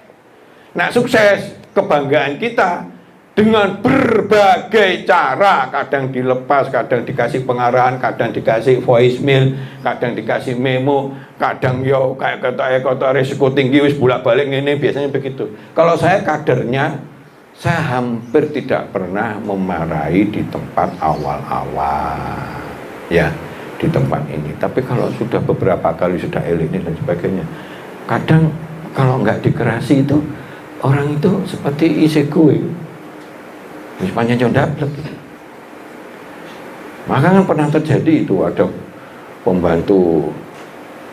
Nah, sukses kebanggaan kita dengan berbagai cara, kadang dilepas, kadang dikasih pengarahan, kadang dikasih voicemail, kadang dikasih memo, kadang yo kayak kata resiko tinggi wis bolak-balik ini, biasanya begitu. Kalau saya kadernya, saya hampir tidak pernah memarahi di tempat awal-awal, ya, di tempat ini. Tapi kalau sudah beberapa kali sudah elit dan sebagainya, kadang kalau nggak dikerasi itu orang itu seperti isi kue. Sepanjang condaplek gitu. Maka kan pernah terjadi itu, ada pembantu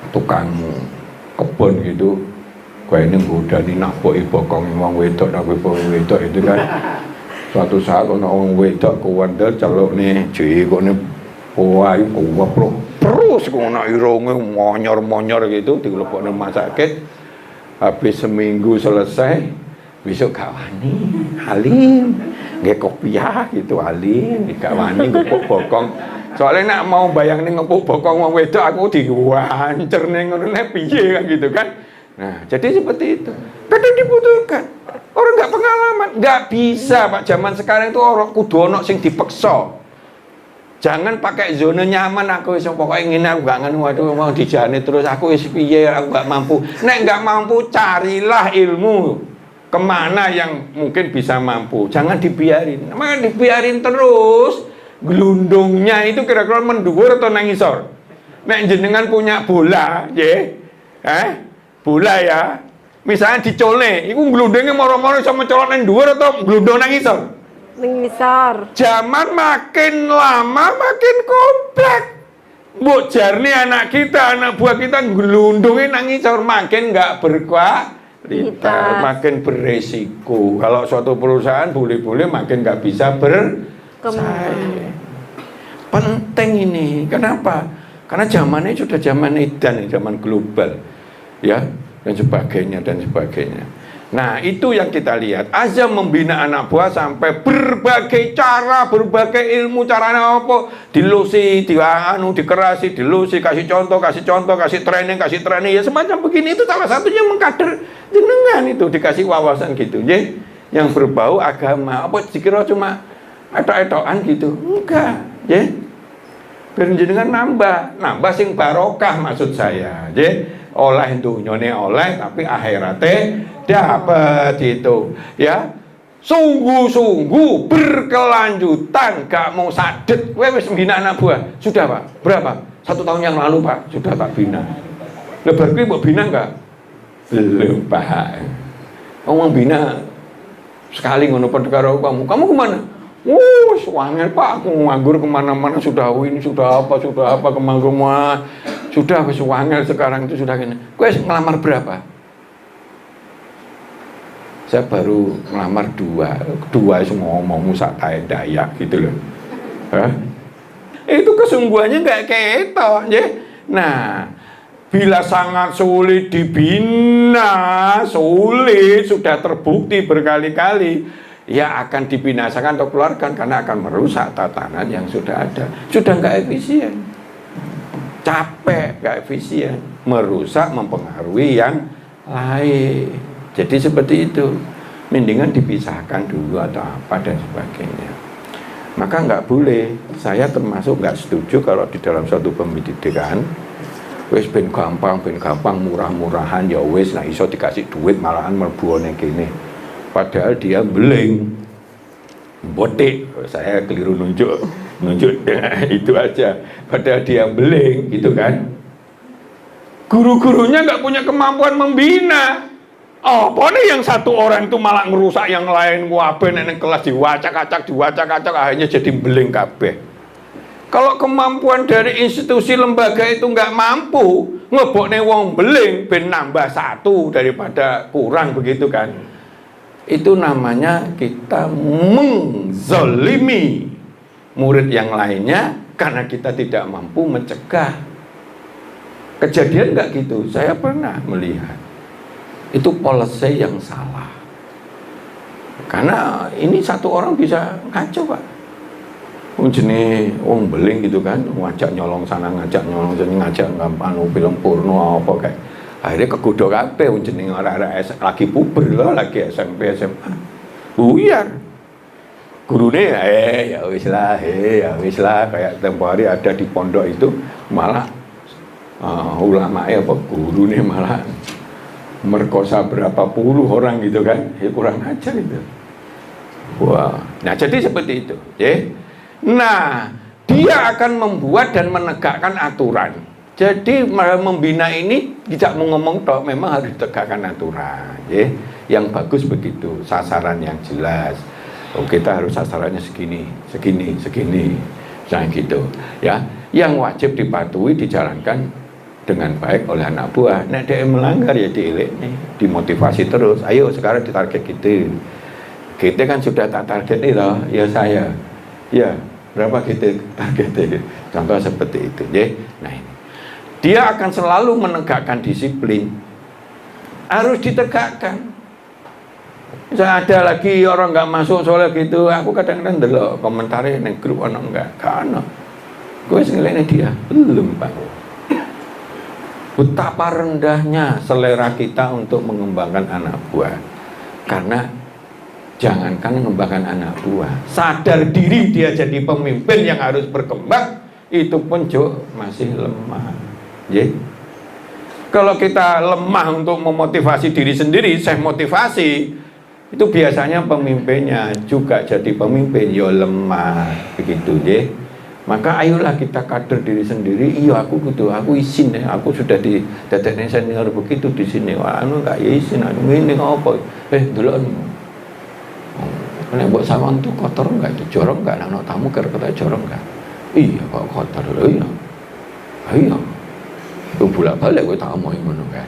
tukang kebun gitu, kayak ini udah dinakboki bokong wong wedok, nak wong wedok itu kan. Suatu saat ono wong wedok kuwandel celuk nih, jadi kok nih wah iku goblok terus kok ana irunge monyor-monyor gitu dilebokne rumah sakit. Habis seminggu selesai, besok gak wani, halim nggak kopiah gitu, halim gak wani ngepuk bokong. Soalnya nak mau bayang nih ngepuk bokong wong wedok aku diwancer ning ngono piye kan gitu kan. Nah, jadi seperti itu. Kadang dibutuhkan. Orang nggak pengalaman, nggak bisa Pak. Zaman sekarang itu orang kudu ono sing dipeksa. Jangan pakai zona nyaman, aku wis pokoknya ingin aku gak nganu, waduh mau dijani terus aku wis piye, aku gak mampu. Nek gak mampu carilah ilmu kemana yang mungkin bisa mampu. Jangan dibiarin. Maka dibiarin terus, gelundungnya itu kira-kira mendhuwur atau nangisor. Nek jenengan punya bola, bola ya. Misalnya dicole, iku glundungnya moro-moro iso mencolot nang dhuwur atau glundung nangisor. Nangisor. Zaman makin lama makin komplek. Mbok jarne anak kita, anak buah kita gelundungnya nangisor, makin nggak berkualitas, makin beresiko. Kalau suatu perusahaan boleh-boleh makin nggak bisa bersaing. Penting ini. Kenapa? Karena zamannya sudah zaman edan, zaman global, ya, dan sebagainya dan sebagainya. Nah, itu yang kita lihat. Azam membina anak buah sampai berbagai cara, berbagai ilmu, caranya apa? Dilusi, dikerasi, dilusi, kasih contoh, kasih training, ya semacam begini. Itu salah satunya mengkader jenengan itu, dikasih wawasan gitu, ya, yang berbau agama. Apa dikira cuma etok-etokan gitu? Enggak, ya. Biar jenengan nambah sing barokah maksud saya, ya. Oleh dunyane oleh, tapi akhiratnya dapat itu, ya. Sungguh-sungguh berkelanjutan, gak mau sadet. Wes bina anak buah sudah Pak, berapa? 1 tahun yang lalu Pak, sudah tak bina. Lebar kuwi mbok bina enggak? Belum Pak. Kamu bina sekali ngono padha karo kamu kemana? Wangel Pak, aku nganggur kemana-mana, sudah ini, sudah apa kemana-mana. Sudah wis wangel sekarang itu sudah gini. Kowe ngelamar berapa? Saya baru ngelamar 2 semua ngomong sak dayak gitu loh. Itu kesungguhannya nggak ketok, ya. Nah, bila sangat sulit dibina, sudah terbukti berkali-kali, ya akan dibinasakan atau keluarkan karena akan merusak tatanan yang sudah ada. Sudah nggak efisien. Capek, gak efisien, merusak, mempengaruhi yang lain. Jadi seperti itu, mendingan dipisahkan dulu atau apa dan sebagainya. Maka nggak boleh, saya termasuk nggak setuju kalau di dalam suatu pendidikan wis ben gampang, murah-murahan, ya wis nah iso dikasih duit malahan mlebuone kene. Padahal dia beling, botik, saya keliru nunjuk itu aja, padahal dia beling gitu kan. Guru-gurunya nggak punya kemampuan membina. Apa nih yang satu orang itu malah ngerusak yang lain, wabe nenek kelas diwacak-acak akhirnya jadi beling kabeh. Kalau kemampuan dari institusi lembaga itu nggak mampu ngebokne wong beling ben nambah 1 daripada kurang begitu kan, itu namanya kita menzalimi murid yang lainnya karena kita tidak mampu mencegah. Kejadian nggak gitu? Saya pernah melihat itu policy yang salah. Karena ini satu orang bisa ngaco Pak. Jenis wong beling gitu kan, ngajak nyolong sana, ngajak nyolong sini, ngajak anu film porno apa kayak. Akhirnya kegodho kabeh jenenge ora lagi puber loh, lagi SMP SMA. Buyar. gurune ya wis lah, kayak tempo hari ada di pondok itu malah ulama apa gurune malah merkosa berapa puluh orang gitu kan, ya kurang ajar itu. Wah, nah jadi seperti itu, ya. Nah, dia akan membuat dan menegakkan aturan. Jadi membina ini tidak mau ngomong tok, memang harus ditegakkan aturan, ya. Yang bagus begitu, sasaran yang jelas. Oh, kita harus sasarannya segini, misalnya gitu, ya. Yang wajib dipatuhi, dijalankan dengan baik oleh anak buah. Nah, dia melanggar ya dielek nih, dimotivasi terus. Ayo sekarang ditarget gitu. Kita kan sudah tak target itu, ya saya, ya berapa kita targetnya? Contoh seperti itu, ya. Nah ini. Dia akan selalu menegakkan disiplin, harus ditegakkan. Misalnya ada lagi orang nggak masuk soalnya gitu, aku kadang-kadang delok komentarnya di grup orang nggak, karena gue ngeliatnya dia belum Pak. Betapa rendahnya selera kita untuk mengembangkan anak buah, karena jangankan mengembangkan anak buah, sadar diri dia jadi pemimpin yang harus berkembang, itu pun masih lemah. Ya. Kalau kita lemah untuk memotivasi diri sendiri, saya motivasi, itu biasanya pemimpinnya juga jadi pemimpin, ya lemah, begitu ya. Maka ayolah kita kader diri sendiri. Iya aku gitu, aku izin ya, aku sudah di dadekne senior begitu di sini. Wah, anu enggak ya izin, anu ini apa? Delok. Nek mbok sawang tuh kotor enggak itu jorong enggak, ana tamu kira-kira jorong enggak? Iya kok kotor lho iya. Ayo. Itu bolak-balik gue tak omongin ngono kan.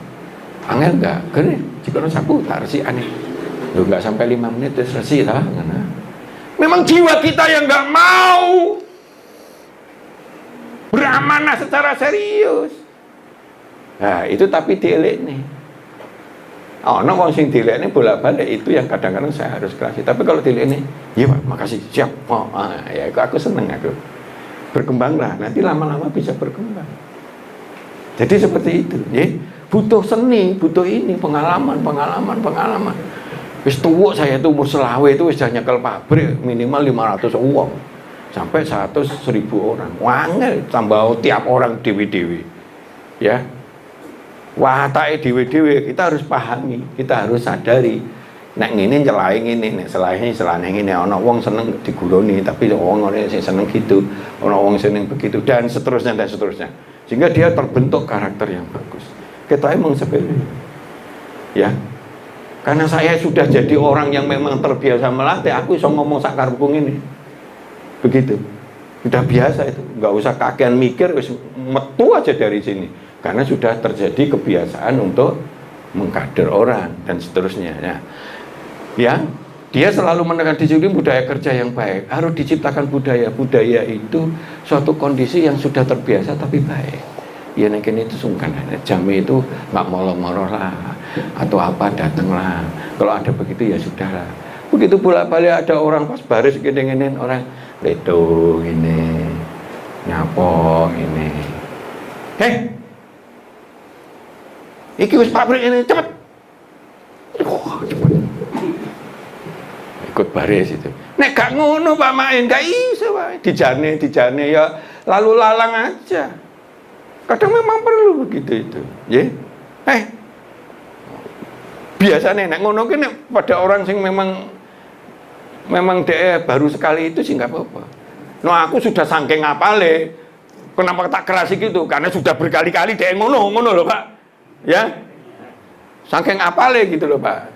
Angel enggak? Kene jika sapu tak resi aneh. Lho enggak sampai 5 menit terus resi ta ngono. Memang jiwa kita yang enggak mau beramanah secara serius. Nah, itu tapi dielek nih. Ono wong sing dilekne bolak-balik itu yang kadang-kadang saya harus kasih. Tapi kalau dilekne, iya Pak, makasih, siap. Oh, ya aku seneng aku. Berkembanglah, nanti lama-lama bisa berkembang. Jadi seperti itu, ya. Butuh seni, butuh ini pengalaman. Wis tuwuk saya itu umur selawe itu wis nyekel pabrik minimal 500 uang sampai 100.000 orang. Wangel tambah tiap orang dewe-dewe. Ya. Watake dhewe-dhewe kita harus pahami, kita harus sadari. Nek ngene nyelahe ngene, nek selahnya ngene ana wong seneng diguroni, tapi wong ora sing seneng gitu, ana wong seneng begitu dan seterusnya. Sehingga dia terbentuk karakter yang bagus. Kita emang sepele. Ya. Karena saya sudah jadi orang yang memang terbiasa melatih, aku iso ngomong sak karepku ngene. Begitu. Sudah biasa itu, enggak usah kakean mikir, wis metu aja dari sini. Karena sudah terjadi kebiasaan untuk mengkader orang dan seterusnya. Nah, ya, dia selalu menekan disiplin budaya kerja yang baik. Harus diciptakan budaya itu suatu kondisi yang sudah terbiasa tapi baik. Ya mungkin itu sungkan. Jami itu nggak molo-molo lah atau apa datanglah. Kalau ada begitu ya sudahlah. Begitu bolak-balik ada orang pas baris gini orang ledo ini nyapo ini. Iki wis pabrik ini cepet. Cepet. Ikut baris itu. Nek gak ngono Pak Main gak iso Pak. Dijane ya lalu lalang aja. Kadang memang perlu begitu itu. Ya. Biasanya nek ngono ki nek pada orang sing memang dia baru sekali itu sih nggak apa-apa. No aku sudah saking ngapale. Kenapa tak keras gitu? Karena sudah berkali-kali dia ngono loh Pak. Ya, saking apale gitu loh Pak.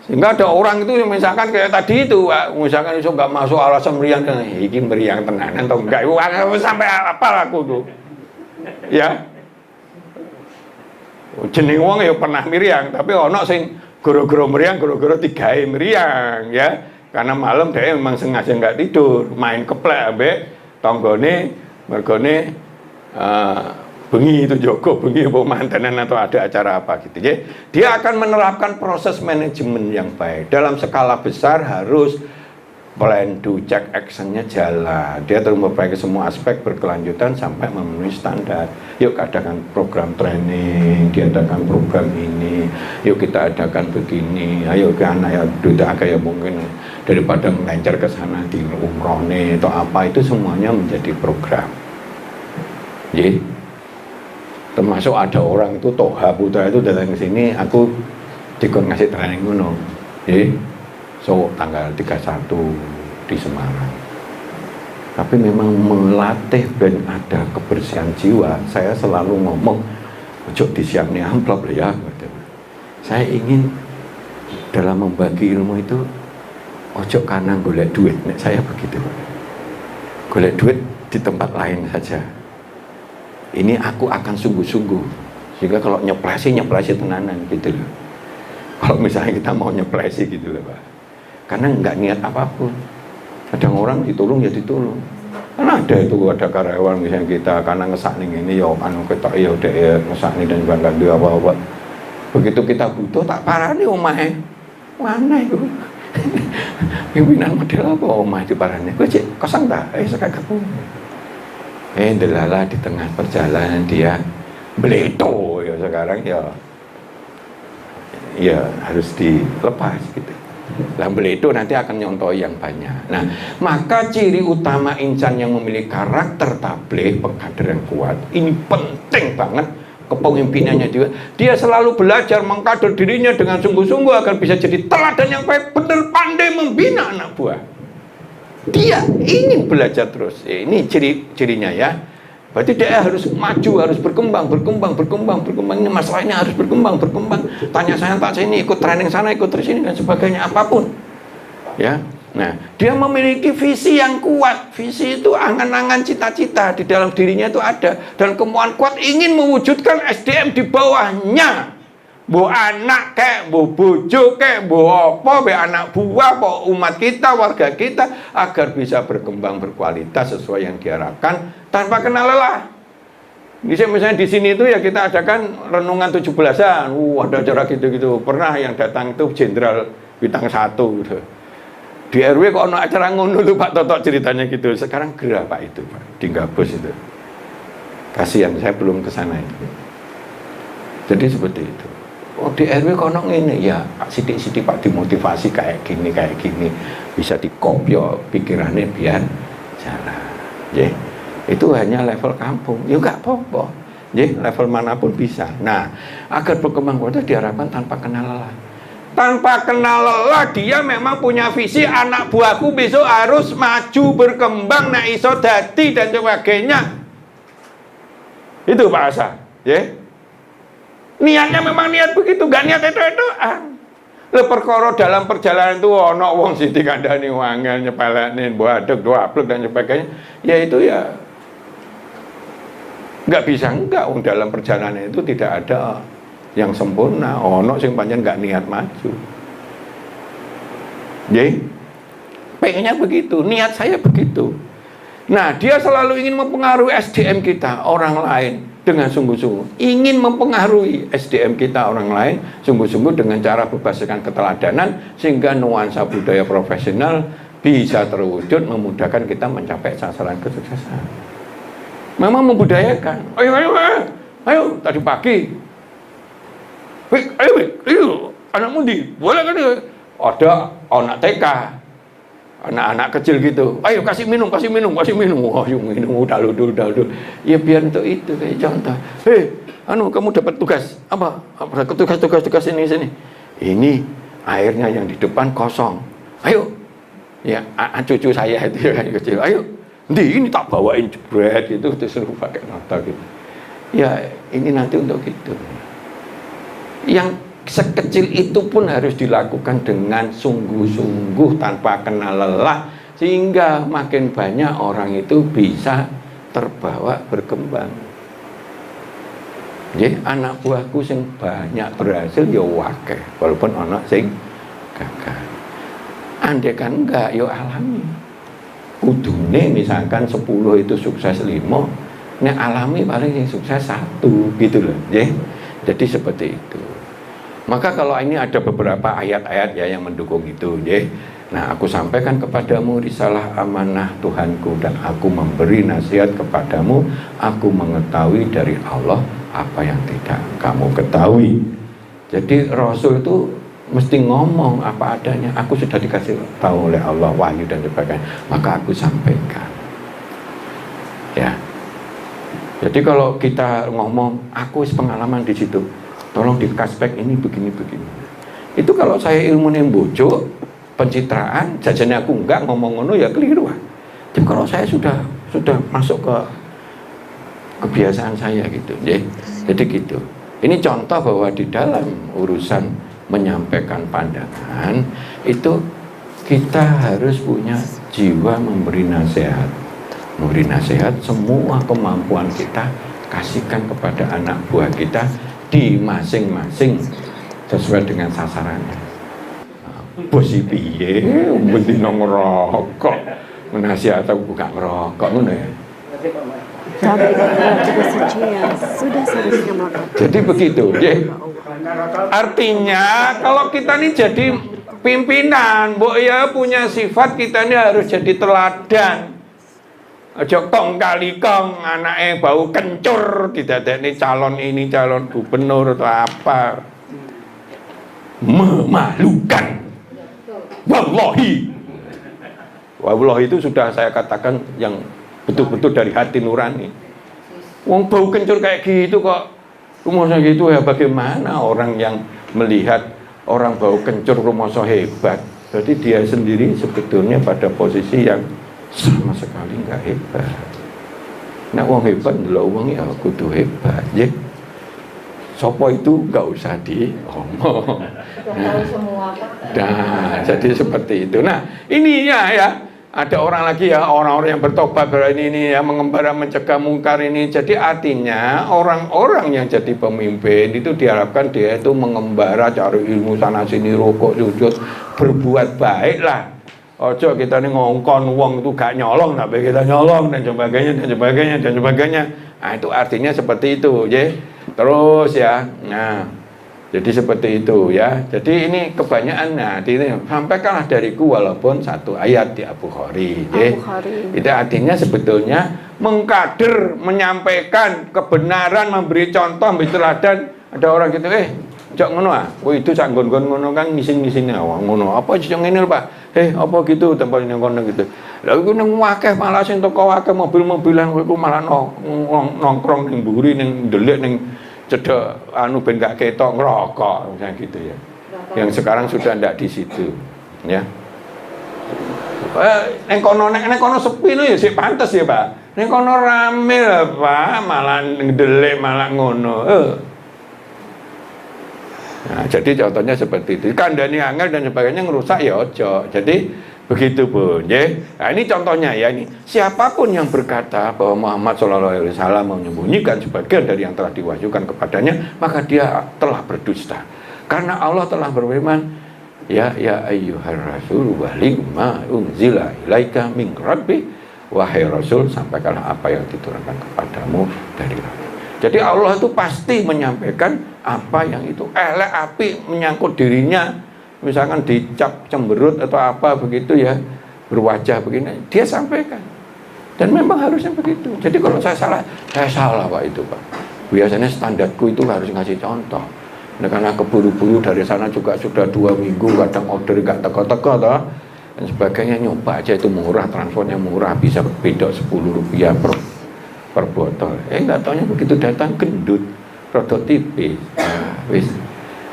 Sehingga ada orang itu yang misalkan kayak tadi itu Pak, misalkan itu nggak masuk alasan meriang, iki meriang tenanan atau enggak, sampai apal aku tuh. Ya, jeneng wong ya pernah meriang, tapi ono sing goro-goro meriang, goro-goro digawe meriang, ya. Karena malam dia memang sengaja nggak tidur, main keplek ambek tanggane, mergone bengi itu Joko, bengi mantenan atau ada acara apa gitu ya. Dia akan menerapkan proses manajemen yang baik. Dalam skala besar harus plan, do, check, actionnya jalan. Dia terus memperbaiki semua aspek berkelanjutan sampai memenuhi standar. Yuk adakan program training, diadakan program ini, yuk kita adakan begini, ayo kan, ayo duta kayak mungkin daripada melencer ke sana di umrohne atau apa, itu semuanya menjadi program. Jadi termasuk ada orang itu Toha Putra itu datang ke sini, aku dikon ngasih training ngono. Jadi so tanggal 31 di Semarang. Tapi memang melatih ben ada kebersihan jiwa. Saya selalu ngomong, ojo disiapnya amplop ya. Saya ingin dalam membagi ilmu itu ojo karena golek duit. Saya begitu. Golek duit di tempat lain saja. Ini aku akan sungguh-sungguh. Sehingga kalau nyeplesi tenanan gitu loh. Kalau misalnya kita mau nyeplesi gitu loh Pak. Karena nggak niat apapun. Kadang orang ditolong ya ditolong. Karena ada karyawan misalnya kita karena ngesak nih ini ya anu kita ya udah ya ngesak nih dan bangga dia apa-apa. Begitu kita butuh tak parani omahe. Mana itu? Pimpinan model apa omah di parane? Kowe cek kosong ta? Sekak ketemu. Delala di tengah perjalanan dia beleto ya sekarang ya harus dilepas gitu. Lambel itu nanti akan nyontohi yang banyak. Nah, maka ciri utama insan yang memiliki karakter tabligh, pengkader yang kuat, ini penting banget kepemimpinannya juga. Dia selalu belajar mengkader dirinya dengan sungguh-sungguh agar bisa jadi teladan yang baik, benar, pandai membina anak buah. Dia ingin belajar terus. Ini ciri-cirinya ya. Berarti dia harus maju, harus berkembang. Ini masalahnya harus berkembang. Tanya saya, tak sini, ikut training sana, ikut terus ini dan sebagainya, apapun. Ya. Nah, dia memiliki visi yang kuat. Visi itu angan-angan cita-cita di dalam dirinya itu ada, dan kemauan kuat ingin mewujudkan SDM di bawahnya. Bu anak kek, bu bojo kek, bu apa, be anak buah, bu umat kita, warga kita, agar bisa berkembang berkualitas sesuai yang diharapkan tanpa kenal lelah. Misalnya di sini itu ya kita adakan renungan 17-an, ada acara gitu-gitu. Pernah yang datang itu Jenderal Bintang 1 gitu. Di RW kok ada acara ngono tuh Pak Toto ceritanya gitu. Sekarang gerah Pak itu Pak, di Gabus itu. Kasihan saya belum ke sana itu. Jadi seperti itu. Oh di RW kono ngene ya, sidik-sidik Pak dimotivasi kayak gini bisa dikopyo pikirannya biar jalan. Ya, itu hanya level kampung. Ya enggak apa-apa. Ya, level manapun bisa. Nah, agar berkembang kuat diharapkan tanpa kenal lelah. Tanpa kenal lelah dia memang punya visi anak buahku besok harus maju berkembang nak iso dadi dan sebagainya. Itu Pak Asa, ya. Niatnya memang niat begitu, gak niat itu. Le perkara dalam perjalanan itu ono wong sing dikandani wangel nyepelenin badeg doaplek dan sebagainya. Ya itu ya nggak bisa enggak. Dalam perjalanan itu tidak ada yang sempurna. Ono sing pancen nggak niat maju. Jadi pengennya begitu, niat saya begitu. Nah, dia selalu ingin mempengaruhi SDM kita, orang lain dengan sungguh-sungguh. Ingin mempengaruhi SDM kita, orang lain, sungguh-sungguh dengan cara berbasiskan keteladanan, sehingga nuansa budaya profesional bisa terwujud, memudahkan kita mencapai sasaran kesuksesan. Memang membudayakan. Ayo, tadi pagi. Ayo, anakmu di, boleh kan? Ada anak TK. Anak-anak kecil gitu, ayo kasih minum, wah minum udah lu. Ya biar untuk itu kayak contoh. Kamu dapat tugas apa? Tugas ini. Ini airnya yang di depan kosong. Ayo, ya cucu saya itu ya kecil. Ayo, ini tak bawain jebret gitu, disuruh pakai nota gitu. Ya ini nanti untuk gitu. Yang sekecil itu pun harus dilakukan dengan sungguh-sungguh tanpa kenal lelah, sehingga makin banyak orang itu bisa terbawa berkembang. Jadi anak buahku sing banyak berhasil ya wakeh, walaupun anak sing gagal. Andai kan enggak ya alami. Kudune misalkan 10 itu sukses 5, nek alami paling yang sukses 1 gitu loh. Jadi seperti itu. Maka kalau ini ada beberapa ayat-ayat ya yang mendukung itu, ya. Nah, aku sampaikan kepadamu risalah amanah Tuhanku, dan aku memberi nasihat kepadamu. Aku mengetahui dari Allah apa yang tidak kamu ketahui. Jadi Rasul itu mesti ngomong apa adanya. Aku sudah dikasih tahu oleh Allah wahyu dan sebagainya, maka aku sampaikan. Ya. Jadi kalau kita ngomong, aku pengalaman di situ, tolong di kaspek ini begini. Itu kalau saya ilmu bojo, pencitraan, jajannya aku enggak ngomong ngono ya keliru. Jadi kalau saya sudah masuk ke kebiasaan saya gitu, ya. Jadi gitu. Ini contoh bahwa di dalam urusan menyampaikan pandangan itu kita harus punya jiwa memberi nasihat. Memberi nasihat, semua kemampuan kita kasihkan kepada anak buah kita di masing-masing sesuai dengan sasarannya. Bos piye mesti ngerokok, menasihat aku gak ngerokok ngono ya. Sampai juga suci yang sudah seharusnya melakukan. Jadi begitu, ya. Artinya kalau kita ini jadi pimpinan, mbok ya punya sifat kita ini harus jadi teladan. Aja kong kali kong anaknya bau kencur didadekne calon ini calon gubernur atau apa. Memalukan. Wallahi itu sudah saya katakan yang betul-betul dari hati nurani. Wong bau kencur kayak gitu kok rumahnya gitu ya, bagaimana orang yang melihat orang bau kencur rumahnya hebat. Jadi dia sendiri sebetulnya pada posisi yang sama sekali nggak hebat. Nah wong hebat dulu wong ya kudu hebat ya. Sopo itu nggak usah diomong. Nah, jadi seperti itu. Nah ini ya. Ada orang lagi ya, orang-orang yang bertobat ini ya, mengembara mencegah mungkar ini. Jadi artinya orang-orang yang jadi pemimpin itu diharapkan dia itu mengembara cari ilmu sana sini, rokok sujud, berbuat baik lah. Ojo kita nih ngongkon uang itu gak nyolong, tapi kita nyolong dan sebagainya. Nah itu artinya seperti itu, ya. Terus ya, nah. Jadi seperti itu ya. Jadi ini kebanyakan. Nah, ini sampaikanlah dariku walaupun satu ayat di Abu Khari. Itu artinya sebetulnya mengkader, menyampaikan kebenaran, memberi contoh, memberi teladan. Ada orang gitu, jok ngono ah. Oh itu sak nggon-nggon ngono kan ngisin-ngisine awang ngono. Apa jok ngene lho, Pak? Apa gitu tempat ning kono gitu. Lha iku ning akeh malah sing teko akeh mobil-mobilan iku malah nongkrong ning mburi ning ndelik ning cedek anu ben gak ketok ngerokok misalnya gitu ya. Yang sekarang sudah ndak di situ ya. Ning kono sepi lho ya sik pantes ya, Pak. Ning kono rame lah, Pak, malah ngedelik malah ngono. Nah, jadi contohnya seperti itu. Kandani angel dan sebagainya ngerusak ya ojo. Jadi begitu pun, ya. Nah, ini contohnya ya ini. Siapapun yang berkata bahwa Muhammad SAW menyembunyikan sebagian dari yang telah diwahyukan kepadanya, maka dia telah berdusta. Karena Allah telah berfirman, ya ayyuhar rasul baligh ma unzila ilaika min rabbik. Wahai Rasul, sampaikanlah apa yang diturunkan kepadamu dari Rabb. Jadi Allah itu pasti menyampaikan apa yang itu. Elek api menyangkut dirinya. Misalkan dicap cemberut atau apa begitu ya, berwajah begini, dia sampaikan. Dan memang harusnya begitu. Jadi kalau saya salah Pak itu Pak. Biasanya standarku itu harus ngasih contoh. Nah, karena keburu-buru dari sana juga sudah 2 minggu, kadang order gak teko-teko toh, dan sebagainya, nyoba aja itu murah, transportnya murah, bisa beda 10 rupiah per botol. Nggak taunya begitu datang gendut, rodok tipis. Wis.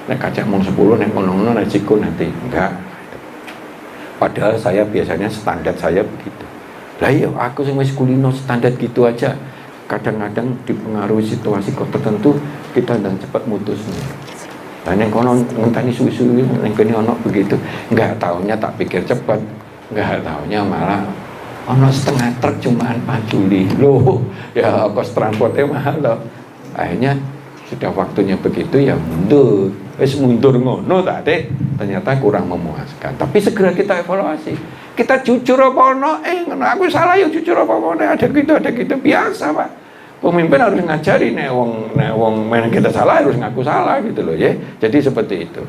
Nek kacak mau 10 nek ngono-ngono resiko nanti enggak. Padahal saya biasanya standar saya begitu. Lah iya aku sing wis kulino standar gitu aja. Kadang-kadang dipengaruhi situasi tertentu kita dan cepat mutusnya. Lah nek kono ngenteni suwi-suwi nek kene ono begitu. Enggak taunya tak pikir cepat. Enggak taunya malah ono setengah truk cumaan 4 Juli. Loh, ya kos transportnya mahal loh. Akhirnya sudah waktunya begitu ya mundur. Mundur ngono tadi ternyata kurang memuaskan. Tapi segera kita evaluasi. Kita jujur apa ono? Aku salah ya jujur apa ono? Ada gitu biasa Pak. Pemimpin harus ngajari nek wong men kita salah harus ngaku salah gitu loh ya. Jadi seperti itu.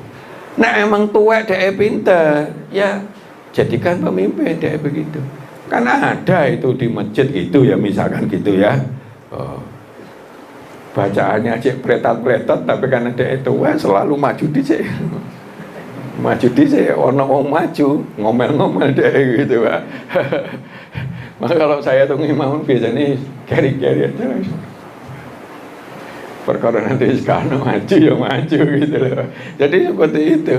Nek emang tuwek dhek pinter, ya jadikan pemimpin dhek begitu. Karena ada itu di masjid gitu ya misalkan gitu ya. Bacaannya cek pretat-pretat tapi karena dia itu selalu maju di cek. Maju dhisik ana wong maju, ngomel-ngomel deh gitu, Pak. Maka kalau saya tuh ngimam biasanya carry-carry aja langsung. Perkara nanti sekarang maju ya maju gitu loh. Jadi seperti itu.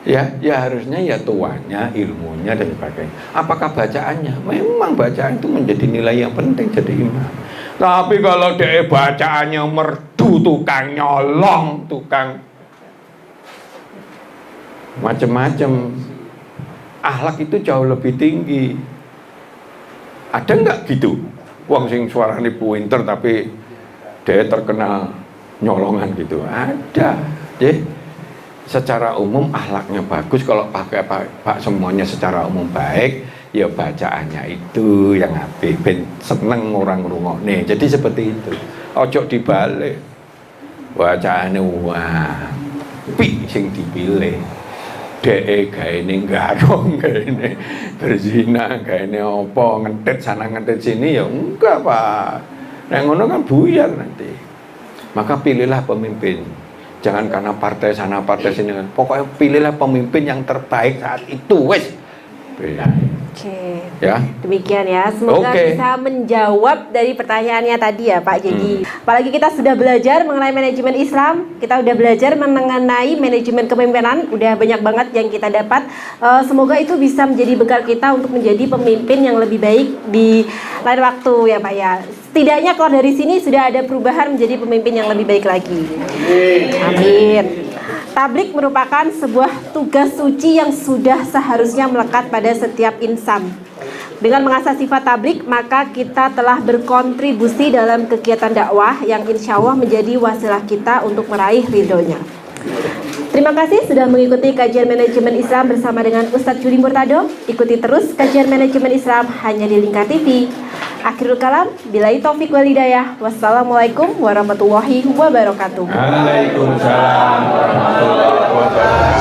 Ya harusnya ya tuanya, ilmunya dan sebagainya. Apakah bacaannya? Memang bacaan itu menjadi nilai yang penting jadi imam. Tapi kalau dia bacaannya merdu, tukang nyolong, tukang macam-macam, akhlak itu jauh lebih tinggi. Ada nggak gitu? Wong sing suarane pinter tapi dia terkenal nyolongan gitu. Ada. Jadi secara umum akhlaknya bagus. Kalau pakai pak semuanya secara umum baik, ya bacaannya itu yang apik, ben seneng orang ngrungokne. Jadi seperti itu. Ojo dibalik. Bacaane wah, pi sing dipilih. Dek gaene garong, gaene berzina, gaene apa, ngentet sana ngentet sini ya enggak, Pak. Nek ngono kan buyar nanti. Maka pilihlah pemimpin. Jangan karena partai sana partai sini. Pokoknya pilihlah pemimpin yang terbaik saat itu, wes. Oke. Ya. Demikian ya. Semoga bisa menjawab dari pertanyaannya tadi ya, Pak. Jadi, apalagi kita sudah belajar mengenai manajemen Islam, kita udah belajar mengenai manajemen kepemimpinan, udah banyak banget yang kita dapat. Semoga itu bisa menjadi bekal kita untuk menjadi pemimpin yang lebih baik di lain waktu ya, Pak ya. Setidaknya kalau dari sini sudah ada perubahan menjadi pemimpin yang lebih baik lagi. Amin. Tablik merupakan sebuah tugas suci yang sudah seharusnya melekat pada setiap insan. Dengan mengasah sifat tablik, maka kita telah berkontribusi dalam kegiatan dakwah yang insya Allah menjadi wasilah kita untuk meraih ridhonya. Terima kasih sudah mengikuti kajian manajemen Islam bersama dengan Ustadz Juli Murtado. Ikuti terus kajian manajemen Islam hanya di Lingkar TV. Akhirul kalam, billahi taufik wal hidayah. Wassalamualaikum warahmatullahi wabarakatuh. Waalaikumsalam warahmatullahi wabarakatuh.